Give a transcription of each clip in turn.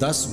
10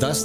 10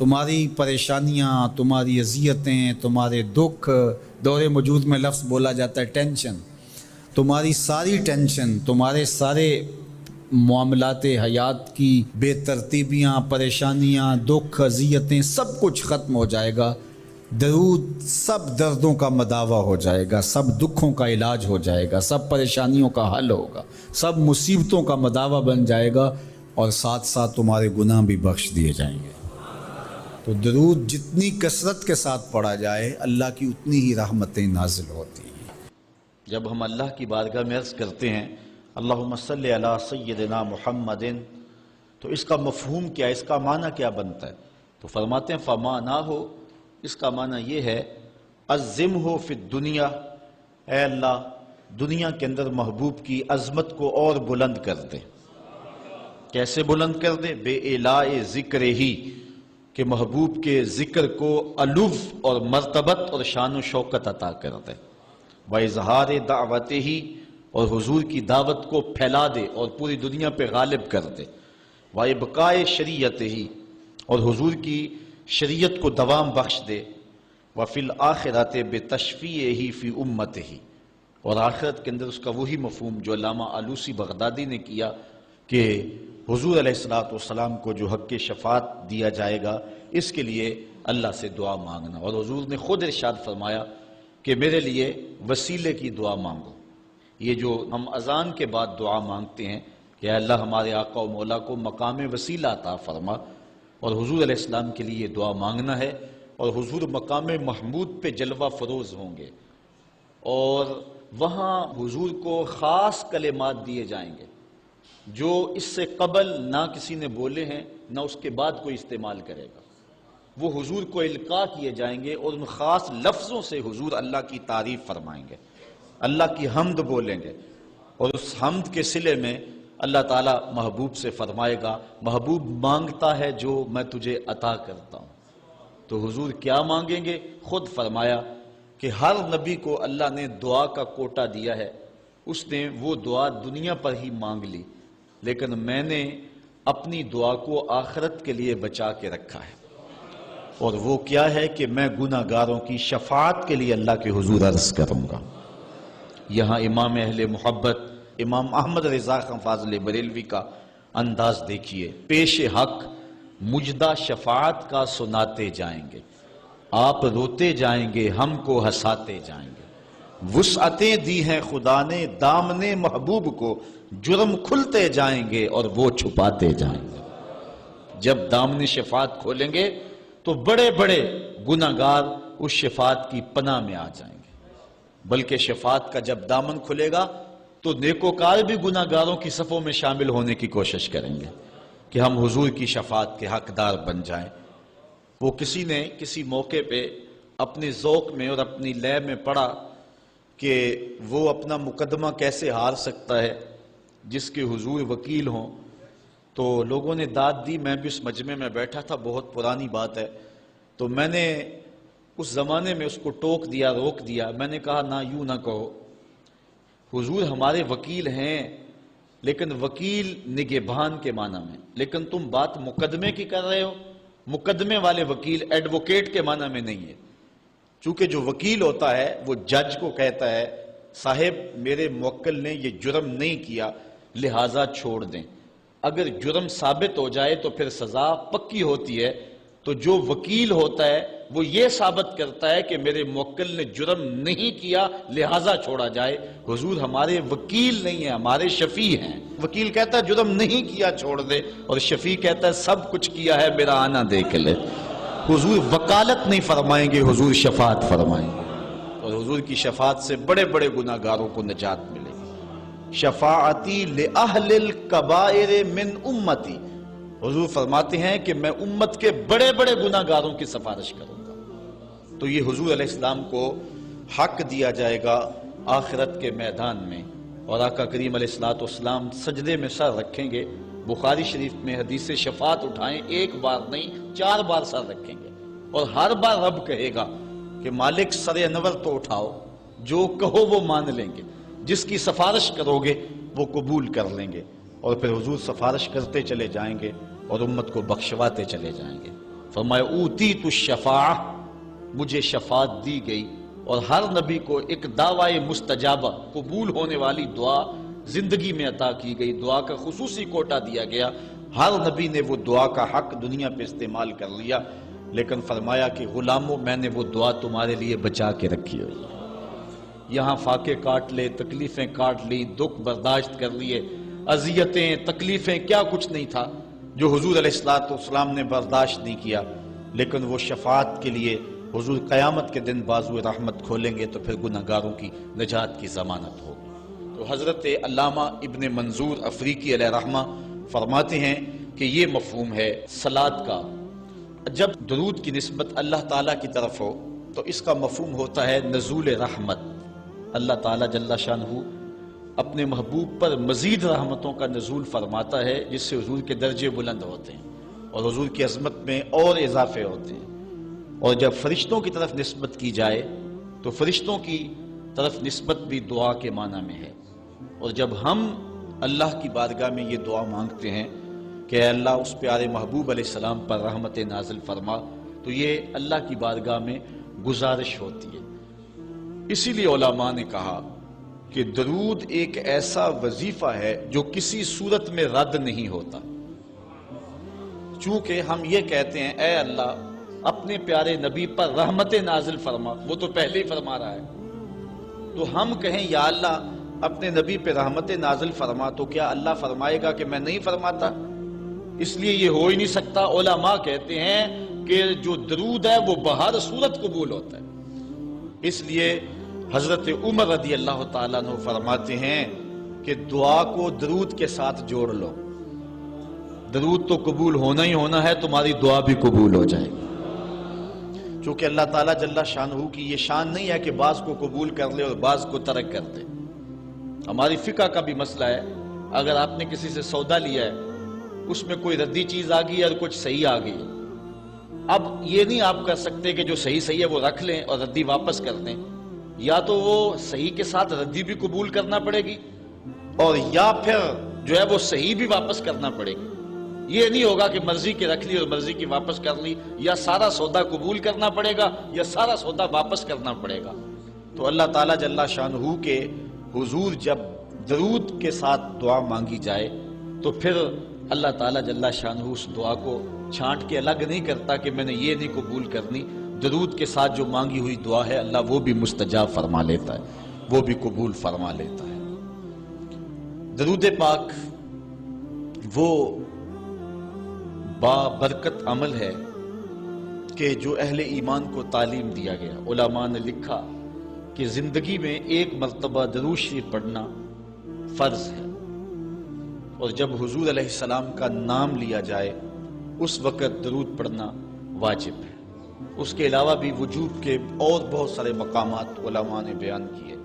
تمہاری پریشانیاں، تمہاری اذیتیں، تمہارے دکھ، دور موجود میں لفظ بولا جاتا ہے ٹینشن، تمہاری ساری ٹینشن، تمہارے سارے معاملات حیات کی بے ترتیبیاں، پریشانیاں، دکھ، اذیتیں، سب کچھ ختم ہو جائے گا۔ درود سب دردوں کا مداوع ہو جائے گا، سب دکھوں کا علاج ہو جائے گا، سب پریشانیوں کا حل ہوگا، سب مصیبتوں کا مداوع بن جائے گا، اور ساتھ ساتھ تمہارے گناہ بھی بخش دیے جائیں گے۔ تو درود جتنی کثرت کے ساتھ پڑھا جائے اللہ کی اتنی ہی رحمتیں نازل ہوتی ہیں۔ جب ہم اللہ کی بارگاہ میں عرض کرتے ہیں اللہم صلی علی سیدنا محمد، تو اس کا مفہوم کیا، اس کا معنی کیا بنتا ہے؟ تو فرماتے ہیں فمعناہ، اس کا معنی یہ ہے عظمہ فی الدنیا، اے اللہ دنیا کے اندر محبوب کی عظمت کو اور بلند کر دے۔ کیسے بلند کر دے؟ بے اعلاء ذکر ہی، کہ محبوب کے ذکر کو علو اور مرتبت اور شان و شوکت عطا کر دے۔ وَإِظْهَارِ دَعْوَتِهِ، اور حضور کی دعوت کو پھیلا دے اور پوری دنیا پہ غالب کر دے۔ وَإِبْقَاءِ شَرِيَّتِهِ، اور حضور کی شریعت کو دوام بخش دے۔ وَفِي الْآخِرَةِ بِتَشْفِيعِهِ فِي أُمَّتِهِ، اور آخرت کے اندر اس کا وہی مفہوم جو علامہ آلوسی بغدادی نے کیا کہ حضور علیہ السلام کو جو حق شفاعت دیا جائے گا، اس کے لیے اللہ سے دعا مانگنا۔ اور حضور نے خود ارشاد فرمایا کہ میرے لیے وسیلے کی دعا مانگو۔ یہ جو ہم اذان کے بعد دعا مانگتے ہیں کہ اے اللہ ہمارے آقا و مولا کو مقام وسیلہ عطا فرما، اور حضور علیہ السلام کے لیے یہ دعا مانگنا ہے، اور حضور مقام محمود پہ جلوہ فروز ہوں گے، اور وہاں حضور کو خاص کلمات دیے جائیں گے جو اس سے قبل نہ کسی نے بولے ہیں نہ اس کے بعد کوئی استعمال کرے گا۔ وہ حضور کو القاء کیے جائیں گے، اور ان خاص لفظوں سے حضور اللہ کی تعریف فرمائیں گے، اللہ کی حمد بولیں گے، اور اس حمد کے صلے میں اللہ تعالیٰ محبوب سے فرمائے گا محبوب مانگتا ہے جو میں تجھے عطا کرتا ہوں۔ تو حضور کیا مانگیں گے؟ خود فرمایا کہ ہر نبی کو اللہ نے دعا کا کوٹا دیا ہے، اس نے وہ دعا دنیا پر ہی مانگ لی، لیکن میں نے اپنی دعا کو آخرت کے لیے بچا کے رکھا ہے، اور وہ کیا ہے کہ میں گناہ گاروں کی شفاعت کے لیے اللہ کے حضور عرض کروں گا۔ یہاں امام اہل محبت امام احمد رضا خان فاضل بریلوی کا انداز دیکھیے، پیش حق مجدہ شفاعت کا سناتے جائیں گے، آپ روتے جائیں گے ہم کو ہنساتے جائیں گے، وسعتیں دی ہیں خدا نے دامن محبوب کو، جرم کھلتے جائیں گے اور وہ چھپاتے جائیں گے۔ جب دامن شفاعت کھولیں گے تو بڑے بڑے گناہ گار اس شفاعت کی پناہ میں آ جائیں گے، بلکہ شفاعت کا جب دامن کھلے گا تو نیکوکار بھی گناہ گاروں کی صفوں میں شامل ہونے کی کوشش کریں گے کہ ہم حضور کی شفاعت کے حقدار بن جائیں۔ وہ کسی نے کسی موقع پہ اپنے ذوق میں اور اپنی لے میں پڑھا کہ وہ اپنا مقدمہ کیسے ہار سکتا ہے جس کے حضور وکیل ہوں، تو لوگوں نے داد دی، میں بھی اس مجمع میں بیٹھا تھا، بہت پرانی بات ہے، تو میں نے اس زمانے میں اس کو ٹوک دیا، روک دیا، میں نے کہا نہ یوں نہ کہو، حضور ہمارے وکیل ہیں، لیکن وکیل نگہبان کے معنی میں، لیکن تم بات مقدمے کی کر رہے ہو، مقدمے والے وکیل ایڈوکیٹ کے معنی میں نہیں ہے، چونکہ جو وکیل ہوتا ہے وہ جج کو کہتا ہے صاحب میرے موکل نے یہ جرم نہیں کیا لہٰذا چھوڑ دیں، اگر جرم ثابت ہو جائے تو پھر سزا پکی ہوتی ہے، تو جو وکیل ہوتا ہے وہ یہ ثابت کرتا ہے کہ میرے موکل نے جرم نہیں کیا لہٰذا چھوڑا جائے۔ حضور ہمارے وکیل نہیں ہیں، ہمارے شفیع ہیں۔ وکیل کہتا ہے جرم نہیں کیا چھوڑ دے، اور شفیع کہتا ہے سب کچھ کیا ہے میرا آنا دیکھ لے۔ حضور وکالت نہیں فرمائیں گے، حضور شفاعت فرمائیں گے، اور حضور کی شفاعت سے بڑے بڑے گناہ گاروں کو نجات ملے گی۔ شفاعتی لأہل الکبائر من امتی، حضور فرماتے ہیں کہ میں امت کے بڑے بڑے گناہ گاروں کی سفارش کروں گا۔ تو یہ حضور علیہ السلام کو حق دیا جائے گا آخرت کے میدان میں، اور آقا کریم علیہ السلام سجدے میں سر رکھیں گے۔ بخاری شریف میں حدیث شفاعت اٹھائیں، ایک بار نہیں 4 بار سر رکھیں گے، اور ہر بار رب کہے گا کہ مالک سر انور تو اٹھاؤ، جو کہو وہ مان لیں گے، جس کی سفارش کرو گے وہ قبول کر لیں گے، اور پھر حضور سفارش کرتے چلے جائیں گے اور امت کو بخشواتے چلے جائیں گے۔ فرمایا اوتیت الشفاعہ، مجھے شفاعت دی گئی، اور ہر نبی کو ایک دعوی مستجابہ، قبول ہونے والی دعا زندگی میں عطا کی گئی، دعا کا خصوصی کوٹا دیا گیا، ہر نبی نے وہ دعا کا حق دنیا پہ استعمال کر لیا، لیکن فرمایا کہ غلاموں میں نے وہ دعا تمہارے لیے بچا کے رکھی ہوئی ہے۔ یہاں فاقے کاٹ لے، تکلیفیں کاٹ لی، دکھ برداشت کر لیے، اذیتیں، تکلیفیں، کیا کچھ نہیں تھا جو حضور علیہ السلام نے برداشت نہیں کیا، لیکن وہ شفاعت کے لیے حضور قیامت کے دن بازو رحمت کھولیں گے تو پھر گناہگاروں کی نجات کی ضمانت ہوگی۔ تو حضرت علامہ ابن منظور افریقی علیہ رحمہ فرماتے ہیں کہ یہ مفہوم ہے صلاۃ کا۔ جب درود کی نسبت اللہ تعالیٰ کی طرف ہو تو اس کا مفہوم ہوتا ہے نزول رحمت، اللہ تعالیٰ جل شانہ اپنے محبوب پر مزید رحمتوں کا نزول فرماتا ہے، جس سے حضور کے درجے بلند ہوتے ہیں اور حضور کی عظمت میں اور اضافے ہوتے ہیں۔ اور جب فرشتوں کی طرف نسبت کی جائے تو فرشتوں کی طرف نسبت بھی دعا کے معنی میں ہے، اور جب ہم اللہ کی بارگاہ میں یہ دعا مانگتے ہیں کہ اے اللہ اس پیارے محبوب علیہ السلام پر رحمت نازل فرما، تو یہ اللہ کی بارگاہ میں گزارش ہوتی ہے۔ اسی لیے علماء نے کہا کہ درود ایک ایسا وظیفہ ہے جو کسی صورت میں رد نہیں ہوتا، چونکہ ہم یہ کہتے ہیں اے اللہ اپنے پیارے نبی پر رحمت نازل فرما، وہ تو پہلے ہی فرما رہا ہے، تو ہم کہیں یا اللہ اپنے نبی پہ رحمت نازل فرما، تو کیا اللہ فرمائے گا کہ میں نہیں فرماتا؟ اس لیے یہ ہو ہی نہیں سکتا۔ علماء کہتے ہیں کہ جو درود ہے وہ بہر صورت قبول ہوتا ہے۔ اس لیے حضرت عمر رضی اللہ تعالیٰ عنہ فرماتے ہیں کہ دعا کو درود کے ساتھ جوڑ لو، درود تو قبول ہونا ہی ہونا ہے، تمہاری دعا بھی قبول ہو جائے گی، چونکہ اللہ تعالیٰ جل شانہ کی یہ شان نہیں ہے کہ بعض کو قبول کر لے اور بعض کو ترک کر دے۔ ہماری فقہ کا بھی مسئلہ ہے، اگر آپ نے کسی سے سودا لیا ہے، اس میں کوئی ردی چیز آ گئی ہے اور کچھ صحیح آ گئی ہے، اب یہ نہیں آپ کر سکتے کہ جو صحیح ہے وہ رکھ لیں اور ردی واپس کر دیں، یا تو وہ صحیح کے ساتھ ردی بھی قبول کرنا پڑے گی، اور یا پھر جو ہے وہ صحیح بھی واپس کرنا پڑے گی۔ یہ نہیں ہوگا کہ مرضی کی رکھ لی اور مرضی کی واپس کر لی، یا سارا سودا قبول کرنا پڑے گا یا سارا سودا واپس کرنا پڑے گا۔ تو اللہ تعالیٰ جل شانہ کے حضور جب درود کے ساتھ دعا مانگی جائے تو پھر اللہ تعالیٰ جل شانہ اس دعا کو چھانٹ کے الگ نہیں کرتا کہ میں نے یہ نہیں قبول کرنی، درود کے ساتھ جو مانگی ہوئی دعا ہے اللہ وہ بھی مستجاب فرما لیتا ہے، وہ بھی قبول فرما لیتا ہے۔ درود پاک وہ بابرکت عمل ہے کہ جو اہل ایمان کو تعلیم دیا گیا۔ علماء نے لکھا کہ زندگی میں ایک مرتبہ درود شریف پڑھنا فرض ہے، اور جب حضور علیہ السلام کا نام لیا جائے اس وقت درود پڑھنا واجب ہے۔ اس کے علاوہ بھی وجوب کے اور بہت سارے مقامات علماء نے بیان کیے،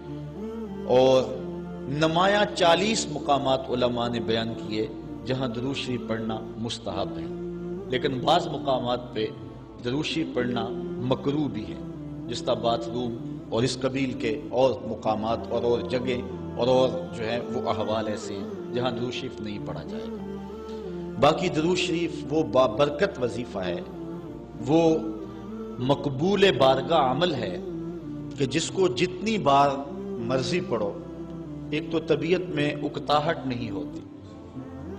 اور نمایاں 40 مقامات علماء نے بیان کیے جہاں درود شریف پڑھنا مستحب ہے، لیکن بعض مقامات پہ درود شریف پڑھنا مکروہ بھی ہے، جس طرح باتھ روم اور اس قبیل کے اور مقامات اور جگہ اور جو ہے وہ احوال ایسے ہیں جہاں درود شریف نہیں پڑھا جائے گا۔ باقی درود شریف وہ بابرکت وظیفہ ہے، وہ مقبول بارگاہ عمل ہے کہ جس کو جتنی بار مرضی پڑھو، ایک تو طبیعت میں اکتاہٹ نہیں ہوتی،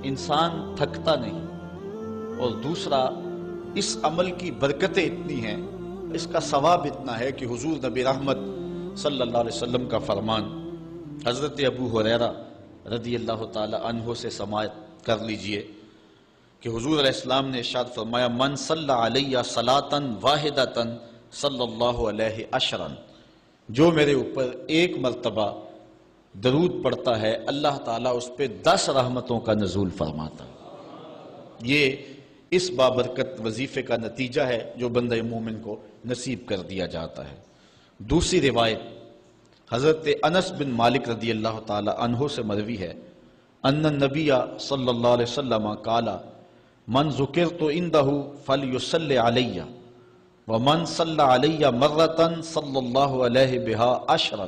انسان تھکتا نہیں، اور دوسرا اس عمل کی برکتیں اتنی ہیں، اس کا ثواب اتنا ہے کہ حضور نبی رحمت صلی اللہ علیہ وسلم کا فرمان حضرت ابو ہریرہ رضی اللہ تعالی عنہ سے سماعت کر لیجئے کہ حضور علیہ السلام نے ارشاد فرمایا من صلی علیہ صلاۃ واحدۃ صلی اللہ علیہ عشرا، جو میرے اوپر ایک مرتبہ درود پڑھتا ہے اللہ تعالیٰ اس پہ 10 رحمتوں کا نزول فرماتا ہے۔ یہ اس بابرکت وظیفے کا نتیجہ ہے جو بندہ مومن کو نصیب کر دیا جاتا ہے۔ دوسری روایت حضرت انس بن مالک رضی اللہ تعالی عنہ سے مروی ہے ان النبی صلی اللہ علیہ وسلم قال من ذکرت عنده فلیصلی علی ومن صلی علی مرۃ صلی اللہ علیہ بها عشرا۔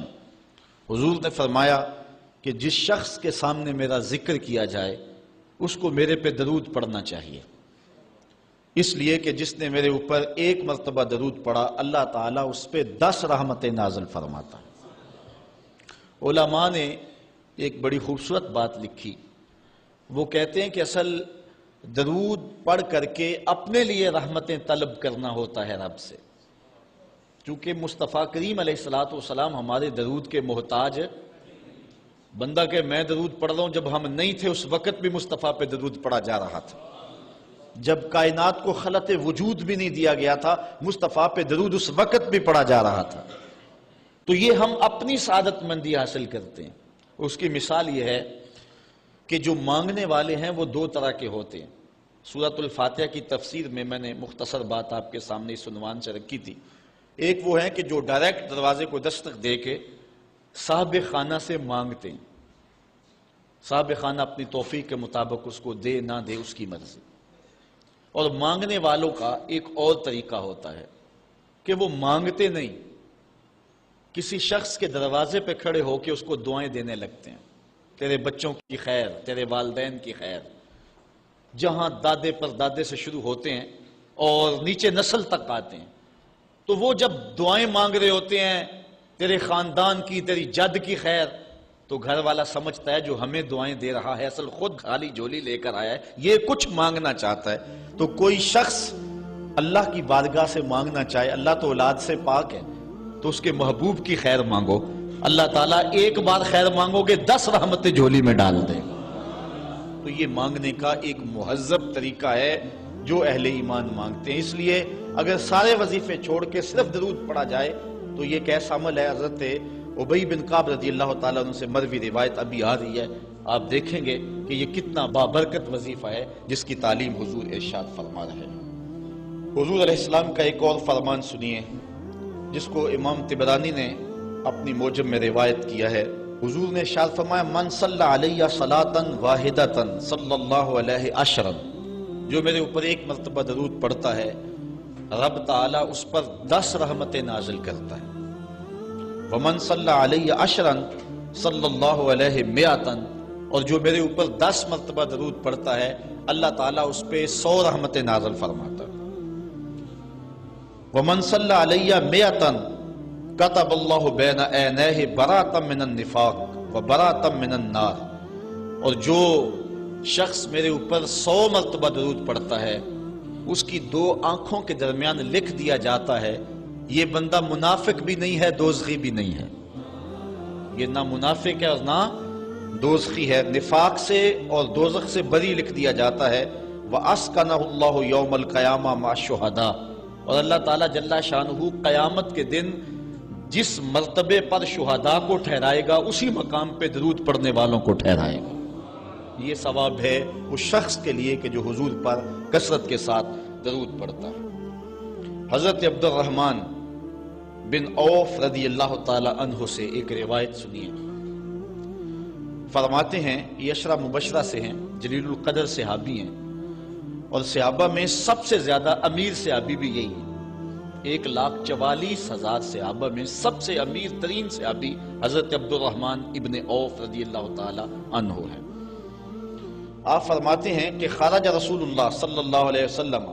حضور نے فرمایا کہ جس شخص کے سامنے میرا ذکر کیا جائے اس کو میرے پہ درود پڑھنا چاہیے، اس لیے کہ جس نے میرے اوپر ایک مرتبہ درود پڑھا اللہ تعالیٰ اس پہ 10 رحمتیں نازل فرماتا ہے۔ علماء نے ایک بڑی خوبصورت بات لکھی، وہ کہتے ہیں کہ اصل درود پڑھ کر کے اپنے لیے رحمتیں طلب کرنا ہوتا ہے رب سے، کیونکہ مصطفیٰ کریم علیہ السلام ہمارے درود کے محتاج بندہ کہ میں درود پڑھ رہا ہوں، جب ہم نہیں تھے اس وقت بھی مصطفیٰ پہ درود پڑھا جا رہا تھا، جب کائنات کو خلط وجود بھی نہیں دیا گیا تھا مصطفیٰ پہ درود اس وقت بھی پڑھا جا رہا تھا۔ تو یہ ہم اپنی سعادت مندی حاصل کرتے ہیں۔ اس کی مثال یہ ہے کہ جو مانگنے والے ہیں وہ 2 طرح کے ہوتے ہیں۔ سورۃ الفاتحہ کی تفسیر میں میں نے مختصر بات آپ کے سامنے اس عنوان سے رکھی تھی۔ ایک وہ ہیں کہ جو ڈائریکٹ دروازے کو دستک دے کے صاحب خانہ سے مانگتے ہیں، صاحب خانہ اپنی توفیق کے مطابق اس کو دے نہ دے اس کی مرضی۔ اور مانگنے والوں کا ایک اور طریقہ ہوتا ہے کہ وہ مانگتے نہیں، کسی شخص کے دروازے پہ کھڑے ہو کے اس کو دعائیں دینے لگتے ہیں، تیرے بچوں کی خیر، تیرے والدین کی خیر، جہاں دادے پر دادے سے شروع ہوتے ہیں اور نیچے نسل تک آتے ہیں۔ تو وہ جب دعائیں مانگ رہے ہوتے ہیں تیرے خاندان کی، تیری جد کی خیر، تو گھر والا سمجھتا ہے جو ہمیں دعائیں دے رہا ہے اصل خود خالی جھولی لے کر آیا ہے، یہ کچھ مانگنا چاہتا ہے۔ تو کوئی شخص اللہ کی بارگاہ سے مانگنا چاہے، اللہ تو اولاد سے پاک ہے، تو اس کے محبوب کی خیر مانگو، اللہ تعالیٰ ایک بار خیر مانگو گے 10 رحمتیں جھولی میں ڈال دے گا۔ تو یہ مانگنے کا ایک مہذب طریقہ ہے جو اہل ایمان مانگتے ہیں۔ اس لیے اگر سارے وظیفے چھوڑ کے صرف درود پڑھا جائے تو یہ کیسا عمل ہے۔ حضرت ابی بن کعب رضی اللہ تعالیٰ عنہ سے مروی روایت ابھی آ رہی ہے، آپ دیکھیں گے کہ یہ کتنا بابرکت وظیفہ ہے جس کی تعلیم حضور ارشاد فرما رہے ہیں۔ حضور علیہ السلام کا ایک اور فرمان سنیے جس کو امام طبرانی نے اپنی موجم میں روایت کیا ہے۔ حضور نے ارشاد فرمایا من صلی علیہ صلاۃ واحدۃ صلی اللہ علیہ عشرا، جو میرے اوپر ایک مرتبہ درود پڑھتا ہے رب تعالیٰ اس پر 10 رحمتیں نازل کرتا ہے۔ ومن صلی علیہ عشرا صلی اللہ علیہ مئۃ، اور جو میرے اوپر 10 مرتبہ درود پڑھتا ہے اللہ تعالیٰ اس پہ 100 رحمتیں نازل فرماتا ہے۔ ومن صلی علیہ مئۃ کتب اللہ بین عینیہ براۃ من النفاق وبراۃ من النار، اور جو شخص میرے اوپر 100 مرتبہ درود پڑھتا ہے اس کی 2 آنکھوں کے درمیان لکھ دیا جاتا ہے یہ بندہ منافق بھی نہیں ہے دوزخی بھی نہیں ہے، یہ نہ منافق ہے اور نہ دوزخی ہے، نفاق سے اور دوزخ سے بری لکھ دیا جاتا ہے۔ وَأَسْكَنَهُ اللَّهُ يَوْمَ الْقِيَامَةِ مَعَ الشُّهَدَاءِ، اور اللہ تعالیٰ جل شانہ قیامت کے دن جس مرتبے پر شہداء کو ٹھہرائے گا اسی مقام پہ درود پڑھنے والوں کو ٹھہرائے گا۔ یہ ثواب ہے اس شخص کے لیے کہ جو حضور پر کثرت کے ساتھ درود پڑھتا ہے۔ حضرت عبد الرحمن بن عوف رضی اللہ تعالی عنہ سے ایک روایت سنیے، فرماتے ہیں یہ عشرہ مبشرہ سے ہیں، جلیل القدر صحابی ہیں، اور صحابہ میں سب سے زیادہ امیر صحابی بھی یہی ہے۔ 1,44,000 صحابہ میں سب سے امیر ترین صحابی حضرت عبد الرحمن ابن عوف رضی اللہ تعالی عنہ ہے۔ آپ فرماتے ہیں کہ خرج رسول اللہ صلی اللہ علیہ وسلم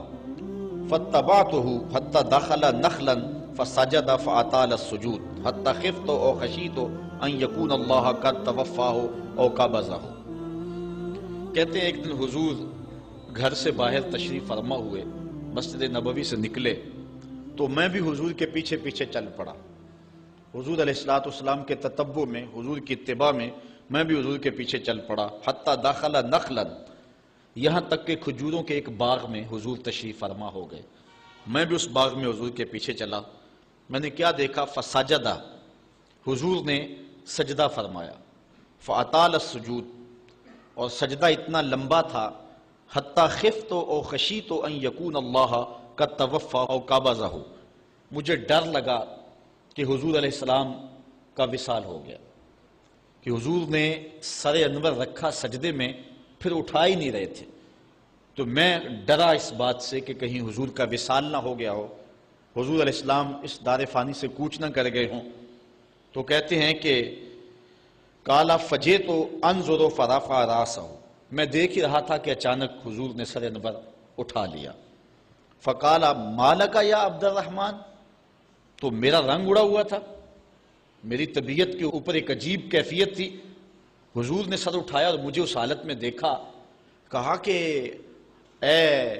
فاتبعته حتى دخل نخلا فسجد فاطال السجود حتى خفت او خشیت ان يكون الله قد توفاه او قبضه۔ کہتے ہیں ایک دن حضور گھر سے باہر تشریف فرما ہوئے، مسجد نبوی سے نکلے تو میں بھی حضور کے پیچھے پیچھے چل پڑا۔ حضور علیہ السلام کے تتبع میں، حضور کی اتباع میں میں بھی حضور کے پیچھے چل پڑا۔ حتی داخل نخلا، یہاں تک کہ کھجوروں کے ایک باغ میں حضور تشریف فرما ہو گئے، میں بھی اس باغ میں حضور کے پیچھے چلا۔ میں نے کیا دیکھا؟ فسجدہ، حضور نے سجدہ فرمایا، فاطال السجود، اور سجدہ اتنا لمبا تھا، حتی خفت او خشیت ان یکون اللہ قد توفی او قبضہ، مجھے ڈر لگا کہ حضور علیہ السلام کا وصال ہو گیا، کہ حضور نے سر انور رکھا سجدے میں پھر اٹھا ہی نہیں رہے تھے، تو میں ڈرا اس بات سے کہ کہیں حضور کا وصال نہ ہو گیا ہو، حضور علیہ السلام اس دار فانی سے کوچ نہ کر گئے ہوں۔ تو کہتے ہیں کہ کالا فجیت انظر فرفع راسہ، میں دیکھ ہی رہا تھا کہ اچانک حضور نے سر انور اٹھا لیا۔ فقال مالک یا عبد الرحمن، تو میرا رنگ اڑا ہوا تھا، میری طبیعت کے اوپر ایک عجیب کیفیت تھی۔ حضور نے سر اٹھایا اور مجھے اس حالت میں دیکھا، کہا کہ اے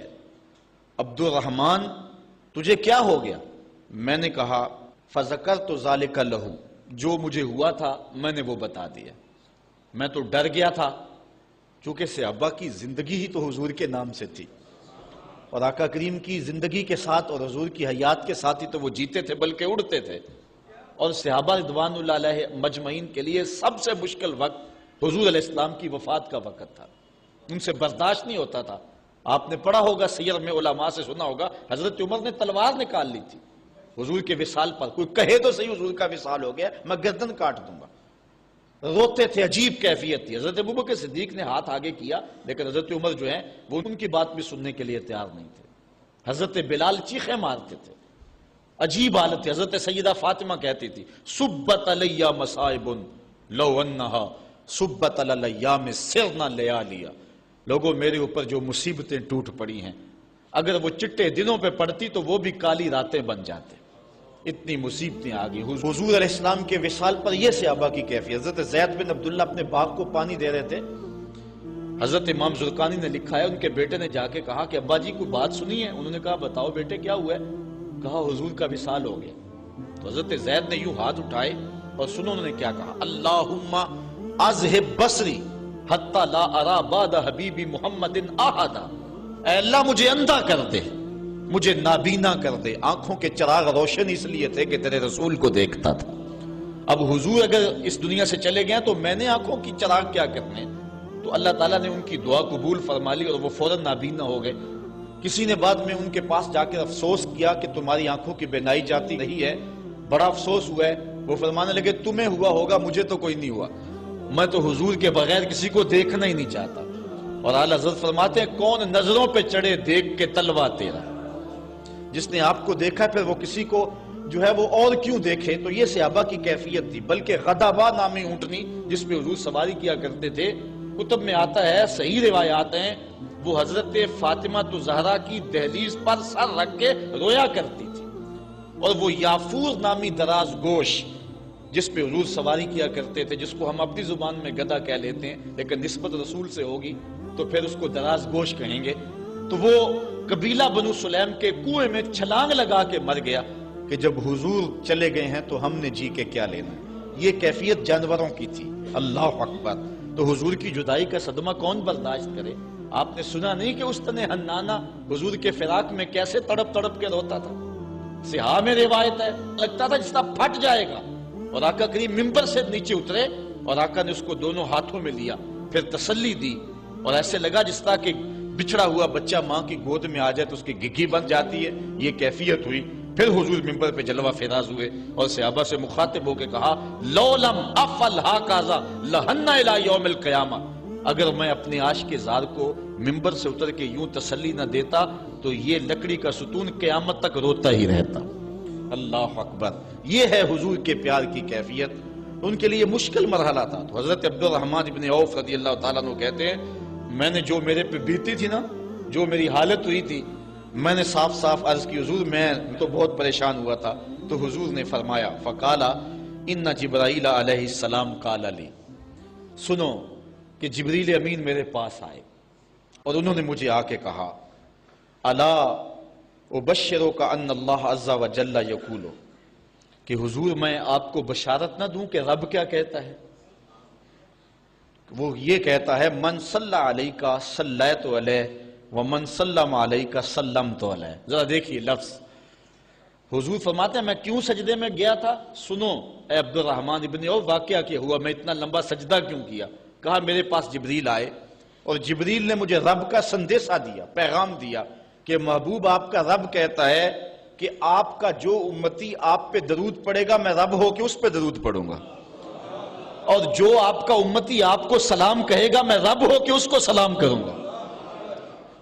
عبد الرحمن تجھے کیا ہو گیا؟ میں نے کہا فذکرت ذالک لہ، جو مجھے ہوا تھا میں نے وہ بتا دیا۔ میں تو ڈر گیا تھا، چونکہ صحابہ کی زندگی ہی تو حضور کے نام سے تھی، اور آقا کریم کی زندگی کے ساتھ اور حضور کی حیات کے ساتھ ہی تو وہ جیتے تھے بلکہ اڑتے تھے۔ اور صحابہ رضوان اللہ علیہ مجمعین کے لیے سب سے مشکل وقت حضور علیہ السلام کی وفات کا وقت تھا، ان سے برداشت نہیں ہوتا تھا۔ آپ نے پڑھا ہوگا، سیر میں علماء سے سنا ہوگا، حضرت عمر نے تلوار نکال لی تھی حضور کے وصال پر، کوئی کہے تو صحیح حضور کا وصال ہو گیا، میں گردن کاٹ دوں گا۔ روتے تھے، عجیب کیفیت تھی۔ حضرت ابوبکر صدیق نے ہاتھ آگے کیا، لیکن حضرت عمر جو ہیں وہ ان کی بات بھی سننے کے لیے تیار نہیں تھے۔ حضرت بلال چیخیں مارتے تھے، عجیب حالت تھی۔ حضرت سیدہ فاطمہ کہتی تھی سبت علی مصائب لو انہا سبت علی الایام سرنا لیالیا، لوگوں میرے اوپر جو مصیبتیں ٹوٹ پڑی ہیں، اگر وہ چٹے دنوں پہ پڑتی تو وہ بھی کالی راتیں بن جاتے، اتنی مصیبتیں آ گئی۔ حضور علیہ السلام کے وصال پر یہ صحابہ کی کیفیت۔ حضرت زید بن عبداللہ اپنے باغ کو پانی دے رہے تھے، حضرت امام زرقانی نے لکھا ہے ان کے بیٹے نے جا کے کہا کہ ابا جی کوئی بات سنی ہے؟ انہوں نے کہا بتاؤ بیٹے کیا ہوا ہے؟ کہا حضور کا وصال ہو گیا۔ تو حضرت زید نے یوں ہاتھ اٹھائے اور سنو انہوں نے کیا کہا، اللہم اذہب بصری حتی لا ارا بعد حبیبی محمد احدا، اے اللہ مجھے اندھا کر دے، مجھے نابینا کر دے۔ آنکھوں کے چراغ روشن اس لیے تھے کہ تیرے رسول کو دیکھتا تھا، اب حضور اگر اس دنیا سے چلے گئے تو میں نے آنکھوں کی چراغ کیا کرنے؟ تو اللہ تعالیٰ نے ان کی دعا قبول فرما لی اور وہ فوراً نابینا ہو گئے۔ کسی نے بعد میں ان کے پاس جا کے افسوس کیا کہ تمہاری آنکھوں کی بینائی جاتی نہیں ہے، بڑا افسوس ہوا ہے۔ وہ فرمانے لگے تمہیں ہوا ہوگا، مجھے تو کوئی نہیں ہوا، میں تو حضور کے بغیر کسی کو دیکھنا ہی نہیں چاہتا۔ اور اعلیٰ حضرت فرماتے ہیں کون نظروں پہ چڑھے دیکھ کے تلوا تیرا، جس نے آپ کو دیکھا پھر وہ کسی کو جو ہے وہ اور کیوں دیکھے؟ تو یہ صحابہ کی کیفیت تھی۔ بلکہ غدابہ نامی اونٹنی جس پہ حضور سواری کیا کرتے تھے، کتب میں آتا ہے، صحیح روایات ہیں، وہ حضرت فاطمہ زہرا کی دہلیز پر سر رکھ کے رویا کرتی تھی۔ اور وہ یافور نامی دراز گوش جس پہ حضور سواری کیا کرتے تھے، جس کو ہم اپنی زبان میں گدھا کہہ لیتے ہیں لیکن نسبت رسول سے ہوگی تو پھر اس کو دراز گوش کہیں گے، تو وہ قبیلہ بنو سلیم کے کنویں میں چھلانگ لگا کے مر گیا کہ جب حضور چلے گئے ہیں تو ہم نے جی کے کیا لینا۔ یہ کیفیت جانوروں کی تھی۔ اللہ اکبر۔ تو حضور کی جدائی کا صدمہ کون برداشت کرے؟ آپ نے سنا نہیں کہ استن حنانہ حضور کے فراق میں کیسے تڑپ تڑپ کے روتا تھا؟ صحاح میں روایت ہے، لگتا تھا جس طرح پھٹ جائے گا۔ اور آقا کریم ممبر سے نیچے اترے اور آقا نے اس کو دونوں ہاتھوں میں لیا، پھر تسلی دی، اور ایسے لگا جس طرح کہ بچھڑا ہوا بچہ ماں کی گود میں آ جائے تو اس کی گگھی بن جاتی ہے، یہ کیفیت ہوئی۔ پھر حضور ممبر پہ جلوہ فراز ہوئے اور صحابہ سے مخاطب ہو کے کہا لو لم افعل ھکذا لھن الی یوم القیامہ، اگر میں اپنے عاشق زار کو ممبر سے اتر کے یوں تسلی نہ دیتا تو یہ لکڑی کا ستون قیامت تک روتا ہی رہتا۔ اللہ اکبر۔ یہ ہے حضور کے پیار کی کیفیت۔ ان کے لیے مشکل مرحلہ تھا۔ تو حضرت عبد الرحمن بن عوف رضی اللہ تعالیٰ عنہ کہتے ہیں میں نے جو میرے پہ بیتی تھی نا، جو میری حالت ہوئی تھی، میں نے صاف صاف عرض کی حضور میں تو بہت پریشان ہوا تھا۔ تو حضور نے فرمایا فقالا ان جبرائیل علیہ السلام قال لی، سنو کہ جبریل امین میرے پاس آئے اور انہوں نے مجھے آ کے کہا الا ابشرک ان اللہ عز وجل یقول، کہ حضور میں آپ کو بشارت نہ دوں کہ رب کیا کہتا ہے؟ وہ یہ کہتا ہے من صلی علیک صلیت علیہ ومن سلم علیک سلمت علیہ۔ ذرا دیکھیے لفظ، حضور فرماتے ہیں میں کیوں سجدے میں گیا تھا؟ سنو اے عبد الرحمن ابن عوف واقعہ کیا ہوا، میں اتنا لمبا سجدہ کیوں کیا؟ کہا میرے پاس جبریل آئے اور جبریل نے مجھے رب کا سندیسہ دیا، پیغام دیا کہ محبوب آپ کا رب کہتا ہے کہ آپ کا جو امتی آپ پہ درود پڑے گا میں رب ہو کے اس پہ درود پڑھوں گا، اور جو آپ کا امتی آپ کو سلام کہے گا میں رب ہو کے اس کو سلام کروں گا۔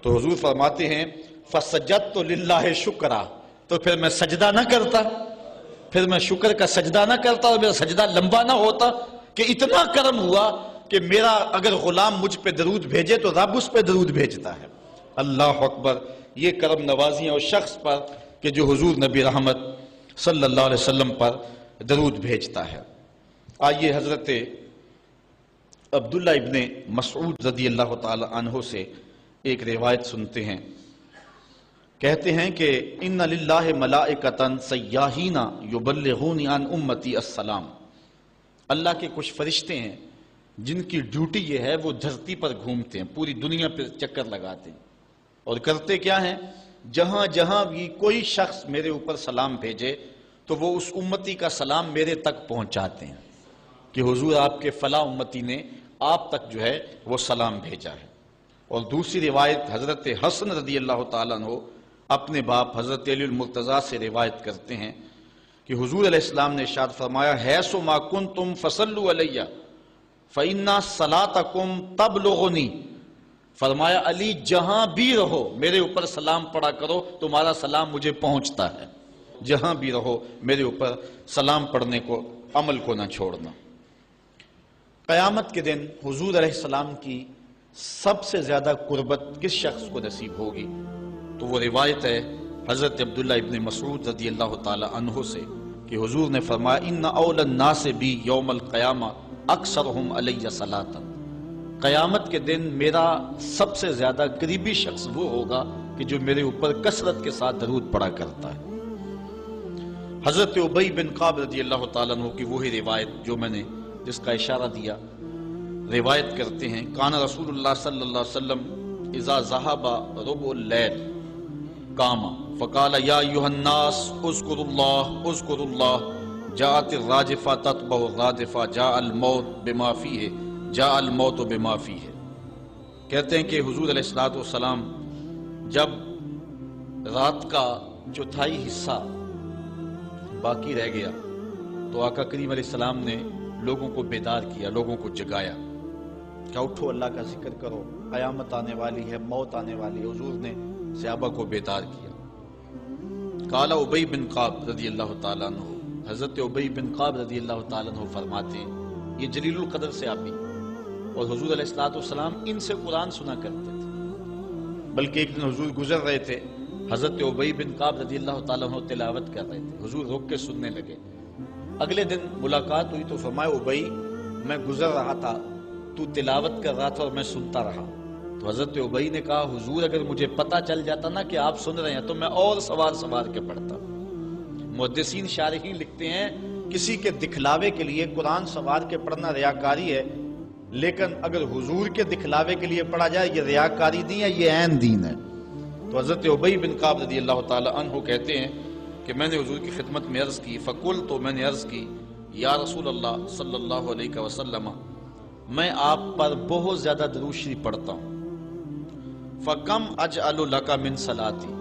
تو حضور فرماتے ہیں فسجدت للہ شکرا، تو پھر میں سجدہ نہ کرتا، پھر میں شکر کا سجدہ نہ کرتا اور میرا سجدہ لمبا نہ ہوتا کہ اتنا کرم ہوا کہ میرا اگر غلام مجھ پہ درود بھیجے تو رب اس پہ درود بھیجتا ہے۔ اللہ اکبر۔ یہ کرم نوازیاں اس شخص پر کہ جو حضور نبی رحمت صلی اللہ علیہ وسلم پر درود بھیجتا ہے۔ آئیے حضرت عبداللہ ابن مسعود رضی اللہ تعالی عنہ سے ایک روایت سنتے ہیں۔ کہتے ہیں کہ ان للہ ملائکۃ سیاحین یبلغون عن امتی السلام، اللہ کے کچھ فرشتے ہیں جن کی ڈیوٹی یہ ہے وہ دھرتی پر گھومتے ہیں، پوری دنیا پہ چکر لگاتے ہیں، اور کرتے کیا ہیں؟ جہاں جہاں بھی کوئی شخص میرے اوپر سلام بھیجے تو وہ اس امتی کا سلام میرے تک پہنچاتے ہیں کہ حضور آپ کے فلاں امتی نے آپ تک جو ہے وہ سلام بھیجا ہے۔ اور دوسری روایت حضرت حسن رضی اللہ تعالیٰ عنہ اپنے باپ حضرت علی المرتضیٰ سے روایت کرتے ہیں کہ حضور علیہ السلام نے ارشاد فرمایا حیث ما کنتم فصلوا علیہ فإن صلاتکم تبلغنی، فرمایا علی جہاں بھی رہو میرے اوپر سلام پڑھا کرو، تمہارا سلام مجھے پہنچتا ہے، جہاں بھی رہو میرے اوپر سلام پڑھنے کو عمل کو نہ چھوڑنا۔ قیامت کے دن حضور علیہ السلام کی سب سے زیادہ قربت کس شخص کو نصیب ہوگی؟ تو وہ روایت ہے حضرت عبداللہ ابن مسعود رضی اللہ تعالی عنہ سے کہ حضور نے فرمایا ان اول الناس بی یوم القیامہ اکثرہم علی صلاۃ، قیامت کے دن میرا سب سے زیادہ قریبی شخص وہ ہوگا کہ جو میرے اوپر کثرت کے ساتھ درود پڑھا کرتا ہے۔ حضرت ابی بن کعب رضی اللہ تعالیٰ عنہ کی وہی روایت جو میں نے جس کا اشارہ دیا، روایت کرتے ہیں کان رسول اللہ صلی اللہ علیہ وسلم اذا ذهب ربع اللیل قام فقال یا ایھا الناس اذکروا اللہ جاءت الراجفہ تتبع الرادفہ جاء الموت بما فیہ جاء الموت بما فیہ۔ کہتے ہیں کہ حضور علیہ الصلوۃ والسلام جب رات کا چوتھائی حصہ باقی رہ گیا تو آقا کریم علیہ السلام نے لوگوں کو بیدار کیا، لوگوں کو جگایا کہ اٹھو اللہ کا ذکر کرو، قیامت آنے والی ہے، موت آنے والی ہے۔ حضور نے صحابہ کو بیدار کیا۔ قال ابی بن کعب رضی اللہ تعالیٰ عنہ، حضرت ابی بن کعب رضی اللہ تعالیٰ عنہ فرماتے ہیں یہ جلیل القدر سے آبی، اور حضور علیہ الصلوۃ والسلام ان سے قرآن سنا کرتے تھے، بلکہ ایک دن حضور گزر رہے تھے، حضرت ابی بن کعب رضی اللہ تعالیٰ عنہ تلاوت کر رہے تھے، حضور رک کے سننے لگے۔ اگلے دن ملاقات ہوئی تو فرمایا ابی میں گزر رہا تھا، تو تلاوت کر رہا تھا اور میں سنتا رہا۔ تو حضرت ابی نے کہا حضور اگر مجھے پتہ چل جاتا نا کہ آپ سن رہے ہیں تو میں اور سوار کے پڑھتا۔ محدثین شارحین لکھتے ہیں کسی کے دکھلاوے کے لیے قرآن سوار کے پڑھنا ریاکاری ہے، لیکن اگر حضور کے دکھلاوے کے لیے پڑھا جائے یہ ریاکاری نہیں ہے، یہ عین دین ہے۔ تو حضرت ابی بن کعب رضی اللہ تعالی عنہ کہتے ہیں کہ میں نے حضور کی خدمت میں عرض کی فقلت، تو میں نے عرض کی یا رسول اللہ صلی اللہ علیہ وسلم میں آپ پر بہت زیادہ درود شریف پڑھتا ہوں، فَكَمْ أَجْعَلُ لَكَ مِنْ صَلَاتِي،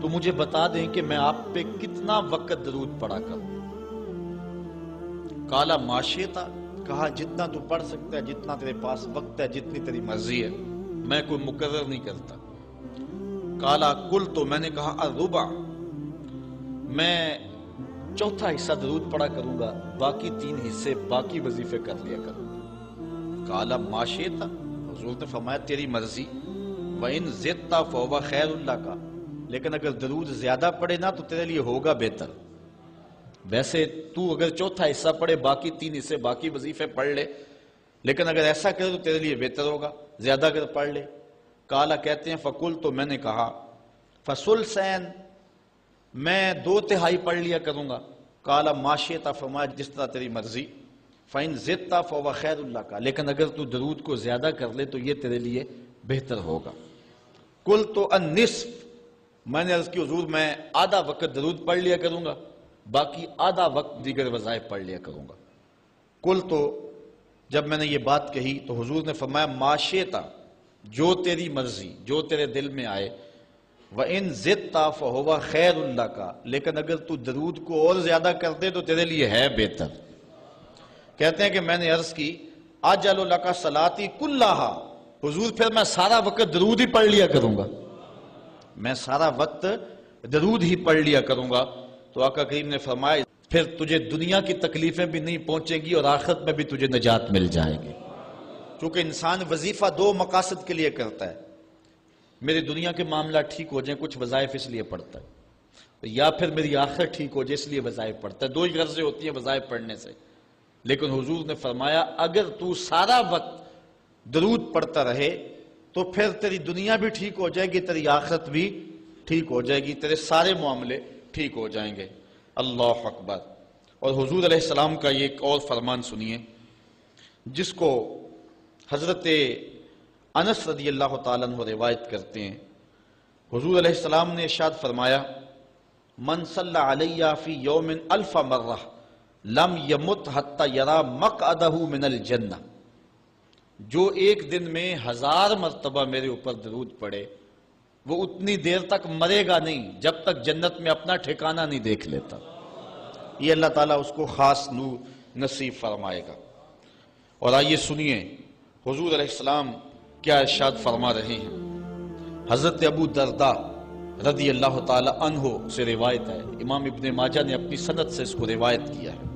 تو مجھے بتا دیں کہ میں آپ پہ کتنا وقت درود پڑھا کروں۔ قَالَ مَا شِئْتَ، کہا جتنا تو پڑھ سکتا ہے، جتنا تیرے پاس وقت ہے، جتنی تیری مرضی ہے، میں کوئی مقرر نہیں کرتا۔ قَالَ قُلْتُ، تو میں نے کہا الربع، میں چوتھا حصہ درود پڑھا کروں گا، باقی 3 حصے باقی وظیفے کر لیا کروں گا۔ قَالَ مَا شِئْتَ، حضور نے فرمایا تیری مرضی، وَإِن زِدْتَ فَهُوَ خَيْرٌ لَكَ، لیکن اگر درود زیادہ پڑھے نا تو تیرے لیے ہوگا بہتر۔ ویسے تو اگر چوتھا حصہ پڑھے باقی 3 حصے باقی وظیفے پڑھ لے، لیکن اگر ایسا کرے تو تیرے لیے بہتر ہوگا، زیادہ اگر پڑھ لے۔ قَالَ کہتے ہیں فَقُلْتُ، تو میں نے کہا فَثُلْثَيْن، میں 2/3 پڑھ لیا کروں گا۔ قَالَ مَا شِئْتَ، فرمایا جس طرح تیری مرضی، فَإِن زِدْتَ فَهُوَ خَيْرٌ لَكَ، لیکن اگر تو درود کو زیادہ کر لے تو یہ تیرے لیے بہتر ہوگا۔ قُلْتُ النِّصْف، میں نے عرض کی حضور میں آدھا وقت درود پڑھ لیا کروں گا، باقی آدھا وقت دیگر وظائف پڑھ لیا کروں گا۔ قُلْتُ، جب میں نے یہ بات کہی تو حضور نے فرمایا مَا شِئْتَ، جو تیری مرضی، جو تیرے دل میں آئے، وَإِن زِدْتَ فَهُوَ خَيْرٌ لَكَ، لیکن اگر تو درود کو اور زیادہ کر دے تو تیرے لیے ہے بہتر۔ کہتے ہیں کہ میں نے عرض کی اجعل لک صلاتی کلھا، حضور پھر میں سارا وقت درود ہی پڑھ لیا کروں گا، میں سارا وقت درود ہی پڑھ لیا کروں گا۔ تو آقا کریم نے فرمایا پھر تجھے دنیا کی تکلیفیں بھی نہیں پہنچیں گی اور آخرت میں بھی تجھے نجات مل جائے گی، کیونکہ انسان وظیفہ 2 مقاصد کے لیے کرتا ہے، میری دنیا کے معاملات ٹھیک ہو جائیں، کچھ وظائف اس لیے پڑھتا ہے، یا پھر میری آخرت ٹھیک ہو جائے اس لیے وظائف پڑھتا ہے۔ دو ہی غرضیں ہوتی ہیں وظائف پڑھنے سے، لیکن حضور نے فرمایا اگر تو سارا وقت درود پڑھتا رہے تو پھر تیری دنیا بھی ٹھیک ہو جائے گی، تیری آخرت بھی ٹھیک ہو جائے گی، تیرے سارے معاملے ٹھیک ہو جائیں گے۔ اللہ اکبر۔ اور حضور علیہ السلام کا یہ ایک اور فرمان سنیے جس کو حضرت انس رضی اللہ تعالیٰ عنہ روایت کرتے ہیں۔ حضور علیہ السلام نے ارشاد فرمایا من صلی علیہ فی یوم الف مرہ لم یمت حتی یرا مقعدہ من الجنہ، جو ایک دن میں 1000 مرتبہ میرے اوپر درود پڑے وہ اتنی دیر تک مرے گا نہیں جب تک جنت میں اپنا ٹھکانہ نہیں دیکھ لیتا۔ یہ اللہ تعالیٰ اس کو خاص نور نصیب فرمائے گا۔ اور آئیے سنیے حضور علیہ السلام کیا ارشاد فرما رہے ہیں۔ حضرت ابو درداء رضی اللہ تعالی عنہ سے روایت ہے، امام ابن ماجہ نے اپنی سند سے اس کو روایت کیا ہے۔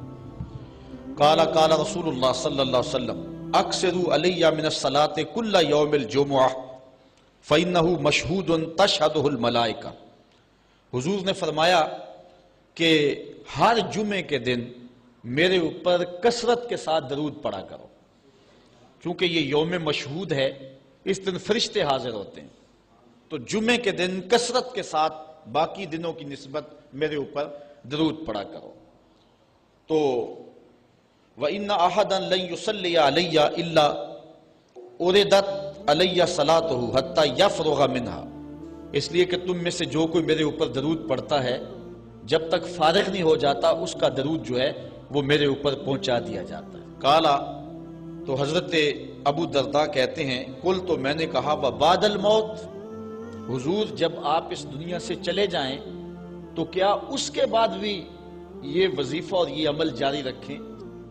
قال قال رسول اللہ صلی اللہ علیہ وسلم اکثروا علی من الصلاۃ کل یوم الجمعہ فانہ مشہود تشہدہ الملائکہ۔ حضور نے فرمایا کہ ہر جمعے کے دن میرے اوپر کثرت کے ساتھ درود پڑھا کرو، چونکہ یہ یوم مشہود ہے، اس دن فرشتے حاضر ہوتے ہیں، تو جمعے کے دن کثرت کے ساتھ باقی دنوں کی نسبت میرے اوپر درود پڑھا کرو۔ تو وَإِنَّ أَحَدًا لَن يُصَلِّيَ عَلَيَّ إِلَّا أُرِدَتْ عَلَيَّ صَلَاتُهُ حَتَّى يَفْرُغَ مِنْهَا، اس لیے کہ تم میں سے جو کوئی میرے اوپر درود پڑھتا ہے جب تک فارغ نہیں ہو جاتا اس کا درود جو ہے وہ میرے اوپر پہنچا دیا جاتا ہے۔ قالا، تو حضرت ابو درداء کہتے ہیں قل، تو میں نے کہا وَبَعْدَ الْمَوْتِ، حضور جب آپ اس دنیا سے چلے جائیں تو کیا اس کے بعد بھی یہ وظیفہ اور یہ عمل جاری رکھیں؟